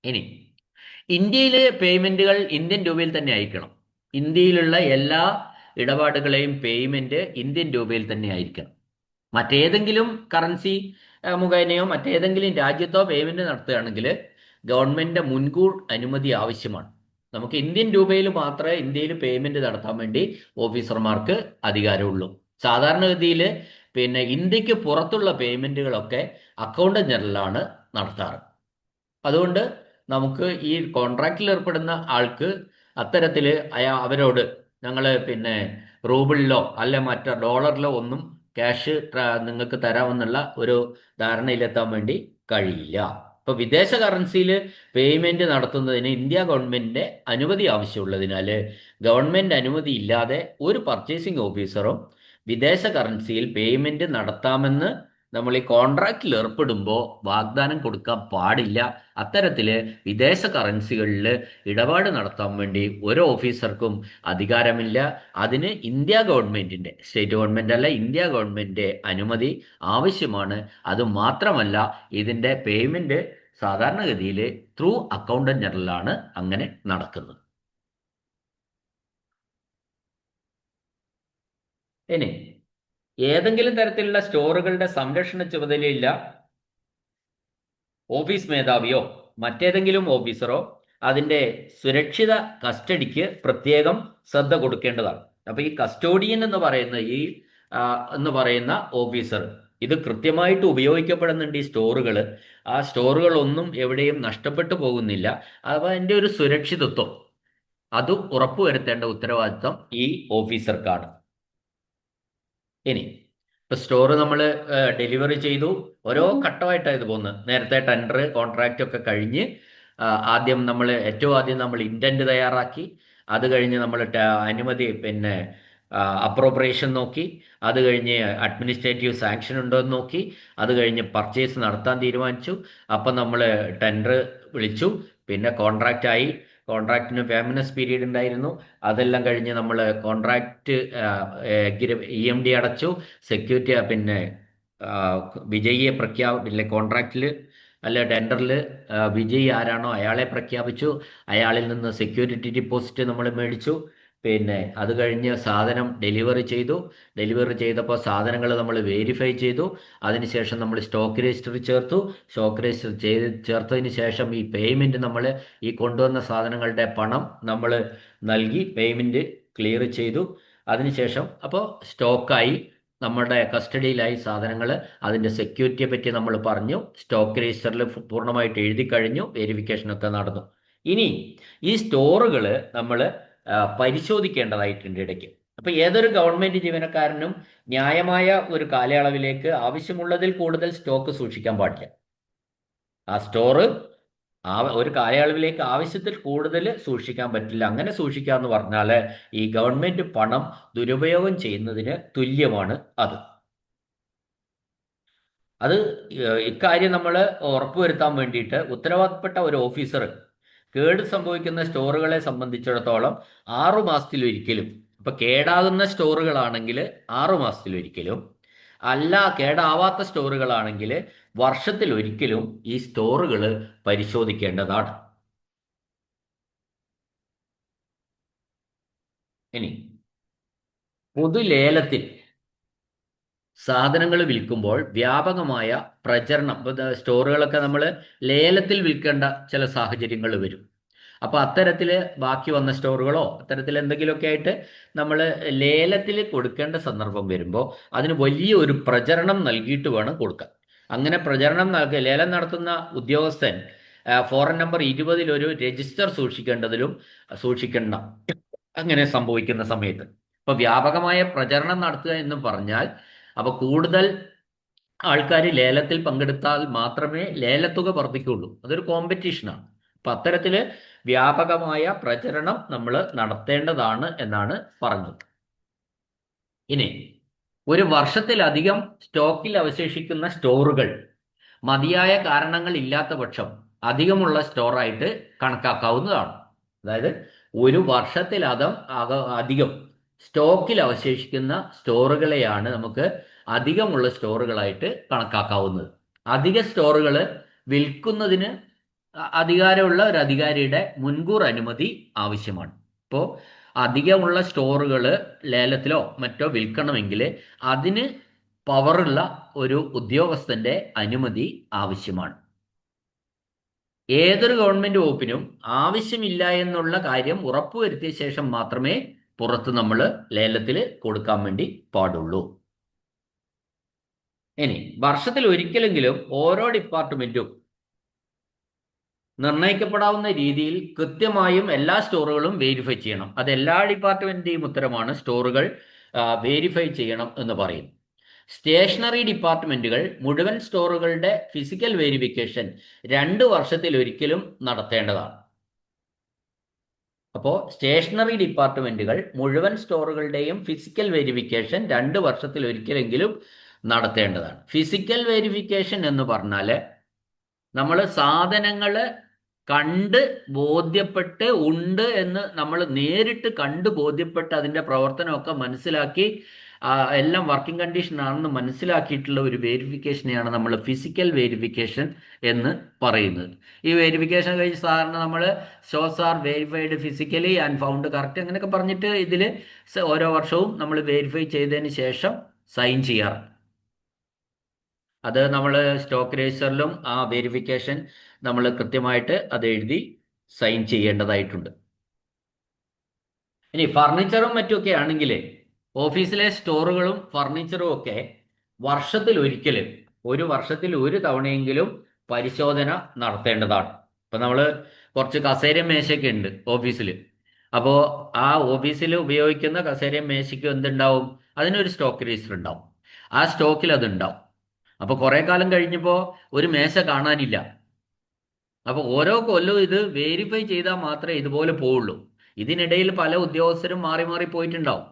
ഇനി ഇന്ത്യയിലെ പേയ്മെന്റുകൾ ഇന്ത്യൻ രൂപയിൽ തന്നെ ആയിരിക്കണം. ഇന്ത്യയിലുള്ള എല്ലാ ഇടപാടുകളെയും പേയ്മെന്റ് ഇന്ത്യൻ രൂപയിൽ തന്നെ ആയിരിക്കണം. മറ്റേതെങ്കിലും കറൻസി മുഖേനയോ മറ്റേതെങ്കിലും രാജ്യത്തോ പേയ്മെന്റ് നടത്തുകയാണെങ്കിൽ ഗവൺമെന്റിന്റെ മുൻകൂർ അനുമതി ആവശ്യമാണ്. നമുക്ക് ഇന്ത്യൻ രൂപയിൽ മാത്രമേ ഇന്ത്യയിൽ പേയ്മെന്റ് നടത്താൻ വേണ്ടി ഓഫീസർമാർക്ക് അധികാരമുള്ളൂ. സാധാരണഗതിയിൽ ഇന്ത്യക്ക് പുറത്തുള്ള പേയ്മെന്റുകളൊക്കെ അക്കൗണ്ടന്റ് ജനറലാണ് നടത്താറ്. അതുകൊണ്ട് നമുക്ക് ഈ കോൺട്രാക്റ്റിൽ ഏർപ്പെടുന്ന ആൾക്ക് അത്തരത്തിൽ അവരോട് ഞങ്ങൾ റൂബിളിലോ അല്ല മറ്റേ ഡോളറിലോ ഒന്നും ക്യാഷ് നിങ്ങൾക്ക് തരാമെന്നുള്ള ഒരു ധാരണയിലെത്താൻ വേണ്ടി കഴിയില്ല. ഇപ്പൊ വിദേശ കറൻസിയിൽ പേയ്മെന്റ് നടത്തുന്നതിന് ഇന്ത്യ ഗവൺമെന്റിന്റെ അനുമതി ആവശ്യമുള്ളതിനാൽ ഗവൺമെന്റ് അനുമതി ഇല്ലാതെ ഒരു പർച്ചേസിംഗ് ഓഫീസറും വിദേശ കറൻസിയിൽ പേയ്മെന്റ് നടത്താമെന്ന് നമ്മൾ ഈ കോൺട്രാക്റ്റിൽ ഏർപ്പെടുമ്പോൾ വാഗ്ദാനം കൊടുക്കാൻ പാടില്ല. അത്തരത്തിൽ വിദേശ കറൻസികളിൽ ഇടപാട് നടത്താൻ വേണ്ടി ഒരു ഓഫീസർക്കും അധികാരമില്ല. അതിന് ഇന്ത്യ ഗവൺമെന്റിന്റെ, സ്റ്റേറ്റ് ഗവൺമെന്റ് അല്ല, ഇന്ത്യ ഗവൺമെന്റിന്റെ അനുമതി ആവശ്യമാണ്. അത് മാത്രമല്ല ഇതിന്റെ പേയ്മെന്റ് സാധാരണഗതിയിൽ ത്രൂ അക്കൗണ്ടന്റ് ജനറലാണ് അങ്ങനെ നടക്കുന്നത്. ഇനി ഏതെങ്കിലും തരത്തിലുള്ള സ്റ്റോറുകളുടെ സംരക്ഷണ ചുമതലയില്ല ഓഫീസ് മേധാവിയോ മറ്റേതെങ്കിലും ഓഫീസറോ അതിന്റെ സുരക്ഷിത കസ്റ്റഡിക്ക് പ്രത്യേകം ശ്രദ്ധ കൊടുക്കേണ്ടതാണ്. അപ്പൊ ഈ കസ്റ്റോഡിയൻ എന്ന് പറയുന്ന ഓഫീസർ ഇത് കൃത്യമായിട്ട് ഉപയോഗിക്കപ്പെടുന്നുണ്ട്. ഈ സ്റ്റോറുകൾ, ആ സ്റ്റോറുകളൊന്നും എവിടെയും നഷ്ടപ്പെട്ടു പോകുന്നില്ല. അപ്പൊ അതിന്റെ ഒരു സുരക്ഷിതത്വം അത് ഉറപ്പുവരുത്തേണ്ട ഉത്തരവാദിത്വം ഈ ഓഫീസർക്കാണ്. ഇനി ഇപ്പൊ സ്റ്റോർ നമ്മൾ ഡെലിവറി ചെയ്തു, ഓരോ ഘട്ടമായിട്ടാണ് ഇത് പോകുന്നത്. നേരത്തെ ടെൻഡർ കോൺട്രാക്റ്റ് ഒക്കെ കഴിഞ്ഞ് ഏറ്റവും ആദ്യം നമ്മൾ ഇന്റന്റ് തയ്യാറാക്കി, അത് കഴിഞ്ഞ് നമ്മൾ അനുമതി അപ്രോപ്രിയേഷൻ നോക്കി, അത് കഴിഞ്ഞ് അഡ്മിനിസ്ട്രേറ്റീവ് സാങ്ഷൻ ഉണ്ടോ എന്ന് നോക്കി, അത് കഴിഞ്ഞ് പർച്ചേസ് നടത്താൻ തീരുമാനിച്ചു. അപ്പം നമ്മൾ ടെൻഡർ വിളിച്ചു, പിന്നെ കോൺട്രാക്റ്റ് ആയി. കോൺട്രാക്റ്റിന് ഫെമിനസ് പീരീഡ് ഉണ്ടായിരുന്നു. അതെല്ലാം കഴിഞ്ഞ് നമ്മൾ കോൺട്രാക്റ്റ് EMD അടച്ചു. സെക്യൂരിറ്റി പിന്നെ ആ, വിജയിയെ പിന്നെ കോൺട്രാക്റ്റിൽ അല്ല ടെൻഡറിൽ വിജയി ആരാണോ അയാളെ പ്രഖ്യാപിച്ചു. അയാളിൽ നിന്ന് സെക്യൂരിറ്റി ഡിപ്പോസിറ്റ് നമ്മൾ മേടിച്ചു. പിന്നെ അത് കഴിഞ്ഞ് സാധനം ഡെലിവറി ചെയ്തു. ഡെലിവറി ചെയ്തപ്പോൾ സാധനങ്ങൾ നമ്മൾ വെരിഫൈ ചെയ്തു. അതിനുശേഷം നമ്മൾ സ്റ്റോക്ക് രജിസ്റ്റർ ചേർത്തു. സ്റ്റോക്ക് രജിസ്റ്റർ ചേർത്തതിന് ശേഷം ഈ പേയ്മെൻറ്റ് നമ്മൾ ഈ കൊണ്ടുവന്ന സാധനങ്ങളുടെ പണം നമ്മൾ നൽകി പേയ്മെൻറ്റ് ക്ലിയർ ചെയ്തു. അതിനുശേഷം അപ്പോൾ സ്റ്റോക്കായി നമ്മുടെ കസ്റ്റഡിയിലായി സാധനങ്ങൾ. അതിൻ്റെ സെക്യൂരിറ്റിയെ പറ്റി നമ്മൾ പറഞ്ഞു. സ്റ്റോക്ക് രജിസ്റ്ററിൽ പൂർണ്ണമായിട്ട് എഴുതി കഴിഞ്ഞു. വെരിഫിക്കേഷനൊക്കെ നടന്നു. ഇനി ഈ സ്റ്റോറുകൾ നമ്മൾ പരിശോധിക്കേണ്ടതായിട്ടുണ്ട് ഇടയ്ക്ക്. അപ്പം ഏതൊരു ഗവൺമെൻറ് ജീവനക്കാരനും ന്യായമായ ഒരു കാലയളവിലേക്ക് ആവശ്യമുള്ളതിൽ കൂടുതൽ സ്റ്റോക്ക് സൂക്ഷിക്കാൻ പാടില്ല. ആ സ്റ്റോറ് ഒരു കാലയളവിലേക്ക് ആവശ്യത്തിൽ കൂടുതൽ സൂക്ഷിക്കാൻ പറ്റില്ല. അങ്ങനെ സൂക്ഷിക്കുക എന്ന് പറഞ്ഞാൽ ഈ ഗവൺമെൻറ് പണം ദുരുപയോഗം ചെയ്യുന്നതിന് തുല്യമാണ് അത്. ഇക്കാര്യം നമ്മൾ ഉറപ്പുവരുത്താൻ വേണ്ടിയിട്ട് ഉത്തരവാദപ്പെട്ട ഒരു ഓഫീസർ കേട് സംഭവിക്കുന്ന സ്റ്റോറുകളെ സംബന്ധിച്ചിടത്തോളം 6 മാസത്തിലൊരിക്കലും, ഇപ്പൊ കേടാകുന്ന സ്റ്റോറുകളാണെങ്കിൽ 6 മാസത്തിലൊരിക്കലും, അല്ല കേടാവാത്ത സ്റ്റോറുകളാണെങ്കിൽ വർഷത്തിലൊരിക്കലും ഈ സ്റ്റോറുകൾ പരിശോധിക്കേണ്ടതാണ്. ഇനി പൊതുലേലത്തിൽ സാധനങ്ങൾ വിൽക്കുമ്പോൾ വ്യാപകമായ പ്രചരണം, സ്റ്റോറുകളൊക്കെ നമ്മൾ ലേലത്തിൽ വിൽക്കേണ്ട ചില സാഹചര്യങ്ങൾ വരും. അപ്പോൾ അത്തരത്തിൽ ബാക്കി വന്ന സ്റ്റോറുകളോ അത്തരത്തിൽ എന്തെങ്കിലുമൊക്കെ ആയിട്ട് നമ്മൾ ലേലത്തിൽ കൊടുക്കേണ്ട സന്ദർഭം വരുമ്പോൾ അതിന് വലിയ ഒരു പ്രചരണം നൽകിയിട്ട് വേണം കൊടുക്കാൻ. അങ്ങനെ പ്രചരണം നൽകി ലേലം നടത്തുന്ന ഉദ്യോഗസ്ഥൻ ഫോറൻ നമ്പർ 20 ഒരു രജിസ്റ്റർ സൂക്ഷിക്കണം അങ്ങനെ സംഭവിക്കുന്ന സമയത്ത്. അപ്പോൾ വ്യാപകമായ പ്രചരണം നടത്തുക എന്ന് പറഞ്ഞാൽ അപ്പോൾ കൂടുതൽ ആൾക്കാർ ലേലത്തിൽ പങ്കെടുത്താൽ മാത്രമേ ലേലത്തുക വർദ്ധിക്കുള്ളൂ. അതൊരു കോമ്പറ്റീഷനാണ്. അപ്പം അത്തരത്തിൽ വ്യാപകമായ പ്രചരണം നമ്മൾ നടത്തേണ്ടതാണ് എന്നാണ് പറഞ്ഞത്. ഇനി ഒരു വർഷത്തിലധികം സ്റ്റോക്കിൽ അവശേഷിക്കുന്ന സ്റ്റോറുകൾ മതിയായ കാരണങ്ങൾ ഇല്ലാത്ത പക്ഷം അധികമുള്ള സ്റ്റോറായിട്ട് കണക്കാക്കാവുന്നതാണ്. അതായത് ഒരു വർഷത്തിലധികം സ്റ്റോക്കിൽ അവശേഷിക്കുന്ന സ്റ്റോറുകളെയാണ് നമുക്ക് അധികമുള്ള സ്റ്റോറുകളായിട്ട് കണക്കാക്കാവുന്നത്. അധിക സ്റ്റോറുകൾ വിൽക്കുന്നതിന് അധികാരമുള്ള ഒരു അധികാരിയുടെ മുൻകൂർ അനുമതി ആവശ്യമാണ്. ഇപ്പോൾ അധികമുള്ള സ്റ്റോറുകൾ ലേലത്തിലോ മറ്റോ വിൽക്കണമെങ്കിൽ അതിന് പവറുള്ള ഒരു ഉദ്യോഗസ്ഥന്റെ അനുമതി ആവശ്യമാണ്. ഏതൊരു ഗവൺമെന്റ് വകുപ്പിനും ആവശ്യമില്ല എന്നുള്ള കാര്യം ഉറപ്പുവരുത്തിയ ശേഷം മാത്രമേ പുറത്ത് നമ്മൾ ലേലത്തിൽ കൊടുക്കാൻ വേണ്ടി പാടുള്ളൂ. ഇനി വർഷത്തിൽ ഒരിക്കലെങ്കിലും ഓരോ ഡിപ്പാർട്ട്മെന്റും നിർണയിക്കപ്പെടാവുന്ന രീതിയിൽ കൃത്യമായും എല്ലാ സ്റ്റോറുകളും വെരിഫൈ ചെയ്യണം. അത് എല്ലാ ഡിപ്പാർട്ട്മെന്റിന്റെയും ഉത്തരമാണ്. സ്റ്റോറുകൾ വെരിഫൈ ചെയ്യണം എന്ന് പറയുന്നു. സ്റ്റേഷനറി ഡിപ്പാർട്ട്മെന്റുകൾ മുഴുവൻ സ്റ്റോറുകളുടെ ഫിസിക്കൽ വെരിഫിക്കേഷൻ 2 വർഷത്തിലൊരിക്കലും നടത്തേണ്ടതാണ്. അപ്പോൾ സ്റ്റേഷനറി ഡിപ്പാർട്ട്മെന്റുകൾ മുഴുവൻ സ്റ്റോറുകളുടെയും ഫിസിക്കൽ വെരിഫിക്കേഷൻ 2 വർഷത്തിലൊരിക്കലെങ്കിലും നടത്തേണ്ടതാണ്. ഫിസിക്കൽ വെരിഫിക്കേഷൻ എന്ന് പറഞ്ഞാൽ നമ്മൾ സാധനങ്ങൾ കണ്ട് ബോധ്യപ്പെട്ട് ഉണ്ട് എന്ന് നമ്മൾ നേരിട്ട് കണ്ട് ബോധ്യപ്പെട്ട് അതിൻ്റെ പ്രവർത്തനമൊക്കെ മനസ്സിലാക്കി എല്ലാം വർക്കിംഗ് കണ്ടീഷൻ ആണെന്ന് മനസ്സിലാക്കിയിട്ടുള്ള ഒരു വെരിഫിക്കേഷനെയാണ് നമ്മൾ ഫിസിക്കൽ വെരിഫിക്കേഷൻ എന്ന് പറയുന്നത്. ഈ വെരിഫിക്കേഷൻ കഴിഞ്ഞ് സാധാരണ നമ്മൾ shows are verified physically and found correct അങ്ങനെയൊക്കെ പറഞ്ഞിട്ട് ഇതിൽ ഓരോ വർഷവും നമ്മൾ വെരിഫൈ ചെയ്തതിന് ശേഷം സൈൻ ചെയ്യാറ്. അത് നമ്മൾ സ്റ്റോക്ക് രജിസ്റ്ററിലും ആ വെരിഫിക്കേഷൻ നമ്മൾ കൃത്യമായിട്ട് അത് എഴുതി സൈൻ ചെയ്യേണ്ടതായിട്ടുണ്ട്. ഇനി ഫർണിച്ചറും മറ്റുമൊക്കെ ആണെങ്കിൽ ഓഫീസിലെ സ്റ്റോറുകളും ഫർണിച്ചറും ഒക്കെ ഒരു വർഷത്തിൽ ഒരു തവണയെങ്കിലും പരിശോധന നടത്തേണ്ടതാണ്. ഇപ്പം നമ്മൾ കുറച്ച് കസേരയും മേശയൊക്കെ ഉണ്ട് ഓഫീസിൽ. അപ്പോൾ ആ ഓഫീസിൽ ഉപയോഗിക്കുന്ന കസേരയും മേശയ്ക്കും എന്തുണ്ടാവും? അതിനൊരു സ്റ്റോക്ക് രജിസ്റ്റർ ഉണ്ടാവും. ആ സ്റ്റോക്കിൽ അതുണ്ടാവും. അപ്പോൾ കുറേ കാലം കഴിഞ്ഞപ്പോൾ ഒരു മേശ കാണാനില്ല. അപ്പോൾ ഓരോ കൊല്ലവും ഇത് വെരിഫൈ ചെയ്താൽ മാത്രമേ ഇതുപോലെ പോവുള്ളൂ. ഇതിനിടയിൽ പല ഉദ്യോഗസ്ഥരും മാറി മാറി പോയിട്ടുണ്ടാവും.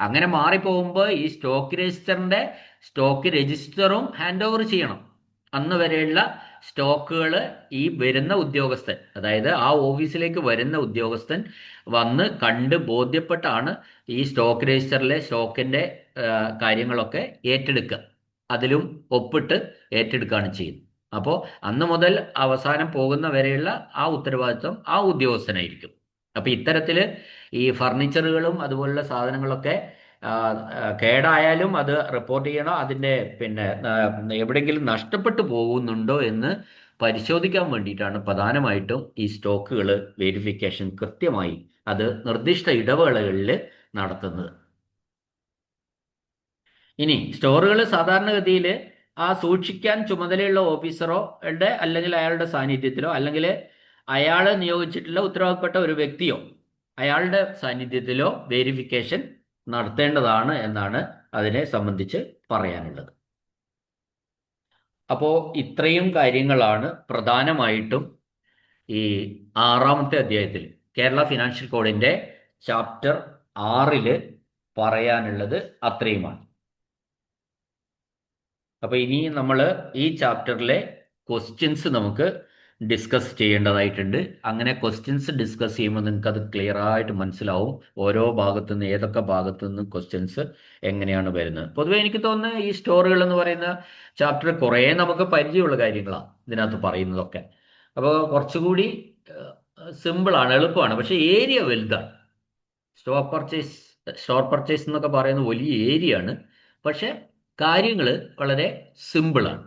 അങ്ങനെ മാറിപ്പോകുമ്പോൾ ഈ സ്റ്റോക്ക് രജിസ്റ്ററും ഹാൻഡ് ഓവർ ചെയ്യണം. അന്ന് വരെയുള്ള സ്റ്റോക്കുകൾ ഈ വരുന്ന ഉദ്യോഗസ്ഥൻ, അതായത് ആ ഓഫീസിലേക്ക് വരുന്ന ഉദ്യോഗസ്ഥൻ വന്ന് കണ്ട് ബോധ്യപ്പെട്ടാണ് ഈ സ്റ്റോക്ക് രജിസ്റ്ററിലെ സ്റ്റോക്കിന്റെ കാര്യങ്ങളൊക്കെ ഏറ്റെടുക്കുക, അതിലും ഒപ്പിട്ട് ഏറ്റെടുക്കുകയാണ് ചെയ്യുന്നത്. അപ്പോൾ അന്ന് മുതൽ അവസാനം പോകുന്ന വരെയുള്ള ആ ഉത്തരവാദിത്വം ആ ഉദ്യോഗസ്ഥനായിരിക്കും. അപ്പൊ ഇത്തരത്തില് ഈ ഫർണിച്ചറുകളും അതുപോലുള്ള സാധനങ്ങളൊക്കെ കേടായാലും അത് റിപ്പോർട്ട് ചെയ്യണം. അതിന്റെ പിന്നെ എവിടെയെങ്കിലും നഷ്ടപ്പെട്ടു പോകുന്നുണ്ടോ എന്ന് പരിശോധിക്കാൻ വേണ്ടിയിട്ടാണ് പ്രധാനമായിട്ടും ഈ സ്റ്റോക്കുകൾ വെരിഫിക്കേഷൻ കൃത്യമായി അത് നിർദ്ദിഷ്ട ഇടവേളകളിൽ നടത്തുന്നത്. ഇനി സ്റ്റോറുകൾ സാധാരണഗതിയിൽ ആ സൂക്ഷിക്കാൻ ചുമതലയുള്ള ഓഫീസറോ അല്ലെങ്കിൽ അയാളുടെ സാന്നിധ്യത്തിലോ അല്ലെങ്കിൽ അയാൾ നിയോഗിച്ചിട്ടുള്ള ഉത്തരവാദപ്പെട്ട ഒരു വ്യക്തിയോ അയാളുടെ സാന്നിധ്യത്തിലോ വെരിഫിക്കേഷൻ നടത്തേണ്ടതാണ് എന്നാണ് അതിനെ സംബന്ധിച്ച് പറയാനുള്ളത്. അപ്പോൾ ഇത്രയും കാര്യങ്ങളാണ് പ്രധാനമായിട്ടും ഈ 6ാമത്തെ അധ്യായത്തിൽ കേരള ഫിനാൻഷ്യൽ കോഡിന്റെ ചാപ്റ്റർ 6 പറയാനുള്ളത് അത്രയുമാണ്. അപ്പൊ ഇനി നമ്മൾ ഈ ചാപ്റ്ററിലെ ക്വസ്റ്റ്യൻസ് നമുക്ക് ഡിസ്കസ് ചെയ്യേണ്ടതായിട്ടുണ്ട്. അങ്ങനെ ക്വസ്റ്റ്യൻസ് ഡിസ്കസ് ചെയ്യുമ്പോൾ നിങ്ങൾക്ക് അത് ക്ലിയർ ആയിട്ട് മനസ്സിലാവും ഓരോ ഭാഗത്തു നിന്ന് ഏതൊക്കെ ഭാഗത്തു നിന്ന് ക്വസ്റ്റ്യൻസ് എങ്ങനെയാണ് വരുന്നത്. പൊതുവെ എനിക്ക് തോന്നുന്നത് ഈ സ്റ്റോറുകൾ എന്ന് പറയുന്ന ചാപ്റ്റർ കുറേ നമുക്ക് പരിചയമുള്ള കാര്യങ്ങളാണ് ഇതിനകത്ത് പറയുന്നതൊക്കെ. അപ്പോൾ കുറച്ചുകൂടി സിമ്പിളാണ്, എളുപ്പമാണ്. പക്ഷേ ഏരിയ വലുതാണ്. സ്റ്റോർ പർച്ചേസ് എന്നൊക്കെ പറയുന്ന വലിയ ഏരിയ ആണ്. പക്ഷെ കാര്യങ്ങൾ വളരെ സിമ്പിളാണ്.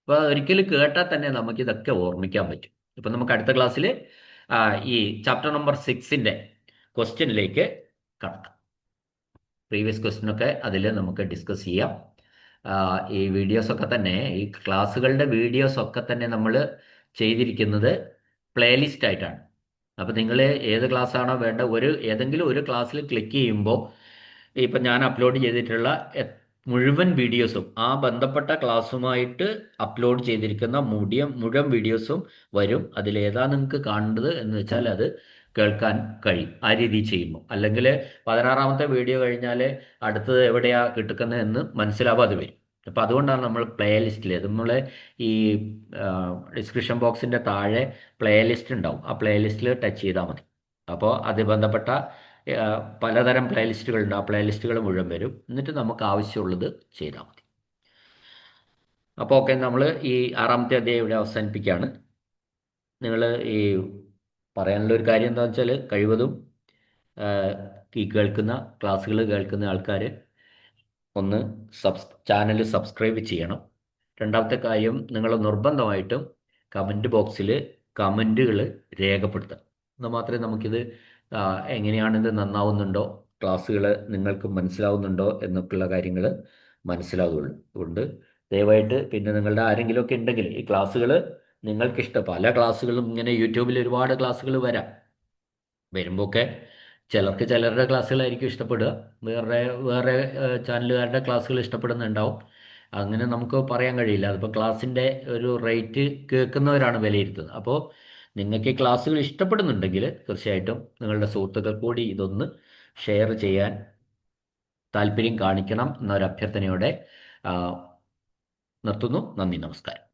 അപ്പോൾ ഒരിക്കലും കേട്ടാൽ തന്നെ നമുക്ക് ഇതൊക്കെ ഓർമ്മിക്കാൻ പറ്റും. ഇപ്പം നമുക്ക് അടുത്ത ക്ലാസ്സിൽ ഈ ചാപ്റ്റർ നമ്പർ 6ന്റെ ക്വസ്റ്റ്യനിലേക്ക് കടക്കാം. പ്രീവിയസ് ക്വസ്റ്റ്യനൊക്കെ അതിൽ നമുക്ക് ഡിസ്കസ് ചെയ്യാം. ഈ വീഡിയോസൊക്കെ തന്നെ, ഈ ക്ലാസ്സുകളുടെ വീഡിയോസൊക്കെ തന്നെ നമ്മൾ ചെയ്തിരിക്കുന്നത് പ്ലേലിസ്റ്റ് ആയിട്ടാണ്. അപ്പോൾ നിങ്ങൾ ഏത് ക്ലാസ്സാണോ വേണ്ട ഏതെങ്കിലും ഒരു ക്ലാസ്സിൽ ക്ലിക്ക് ചെയ്യുമ്പോൾ ഇപ്പം ഞാൻ അപ്ലോഡ് ചെയ്തിട്ടുള്ള മുഴുവൻ വീഡിയോസും ആ ബന്ധപ്പെട്ട ക്ലാസ്സുമായിട്ട് അപ്ലോഡ് ചെയ്തിരിക്കുന്ന മുഴുവൻ വീഡിയോസും വരും. അതിലേതാ നിങ്ങൾക്ക് കാണേണ്ടത് എന്ന് വെച്ചാൽ അത് കേൾക്കാൻ കഴിയും ആ രീതി ചെയ്യുമ്പോൾ. അല്ലെങ്കിൽ 16ാമത്തെ വീഡിയോ കഴിഞ്ഞാൽ അടുത്തത് എവിടെയാ കിട്ടുന്നത് എന്ന് മനസ്സിലാവാതെ വരും. അപ്പം അതുകൊണ്ടാണ് നമ്മൾ പ്ലേലിസ്റ്റിൽ നമ്മൾ ഈ ഡിസ്ക്രിപ്ഷൻ ബോക്സിൻ്റെ താഴെ പ്ലേലിസ്റ്റ് ഉണ്ടാവും. ആ പ്ലേലിസ്റ്റിൽ ടച്ച് ചെയ്താൽ മതി. അപ്പോൾ അത് ബന്ധപ്പെട്ട പലതരം പ്ലേലിസ്റ്റുകളുണ്ട്. ആ പ്ലേലിസ്റ്റുകൾ മുഴുവൻ വരും. എന്നിട്ട് നമുക്ക് ആവശ്യമുള്ളത് ചെയ്താൽ മതി. അപ്പോൾ ഓക്കെ, നമ്മൾ ഈ 6ാമത്തെ അധ്യായം ഇവിടെ അവസാനിപ്പിക്കുകയാണ്. നിങ്ങൾ ഈ പറയാനുള്ള ഒരു കാര്യം എന്താണെന്ന് വെച്ചാൽ കഴിവതും ഈ ക്ലാസ്സുകൾ കേൾക്കുന്ന ആൾക്കാർ ഒന്ന് ചാനൽ സബ്സ്ക്രൈബ് ചെയ്യണം. രണ്ടാമത്തെ കാര്യം, നിങ്ങൾ നിർബന്ധമായിട്ടും കമൻറ്റ് ബോക്സിൽ കമൻറ്റുകൾ രേഖപ്പെടുത്തുക. എന്നാൽ മാത്രമേ നമുക്കിത് എങ്ങനെയാണിത് നന്നാവുന്നുണ്ടോ, ക്ലാസ്സുകൾ നിങ്ങൾക്ക് മനസ്സിലാവുന്നുണ്ടോ എന്നൊക്കെയുള്ള കാര്യങ്ങൾ മനസ്സിലാവുകയുള്ളൂ. അതുകൊണ്ട് ദയവായിട്ട് പിന്നെ നിങ്ങളുടെ ആരെങ്കിലുമൊക്കെ ഉണ്ടെങ്കിൽ ഈ ക്ലാസ്സുകൾ നിങ്ങൾക്കിഷ്ടം, പല ക്ലാസ്സുകളും ഇങ്ങനെ യൂട്യൂബിൽ ഒരുപാട് ക്ലാസ്സുകൾ വരുമ്പോഴൊക്കെ ചിലർക്ക് ചിലരുടെ ക്ലാസ്സുകളായിരിക്കും ഇഷ്ടപ്പെടുക, വേറെ ചാനലുകാരുടെ ക്ലാസ്സുകൾ ഇഷ്ടപ്പെടുന്നുണ്ടാവും. അങ്ങനെ നമുക്ക് പറയാൻ കഴിയില്ല. അതിപ്പോൾ ക്ലാസ്സിൻ്റെ ഒരു റേറ്റ് കേൾക്കുന്നവരാണ് വിലയിരുത്തുന്നത്. അപ്പോൾ നിങ്ങൾക്ക് ഈ ക്ലാസ്സുകൾ ഇഷ്ടപ്പെടുന്നുണ്ടെങ്കിൽ തീർച്ചയായിട്ടും നിങ്ങളുടെ സുഹൃത്തുക്കൾ കൂടി ഇതൊന്ന് ഷെയർ ചെയ്യാൻ താല്പര്യം കാണിക്കണം എന്നൊരു അഭ്യർത്ഥനയോടെ നിർത്തുന്നു. നന്ദി, നമസ്കാരം.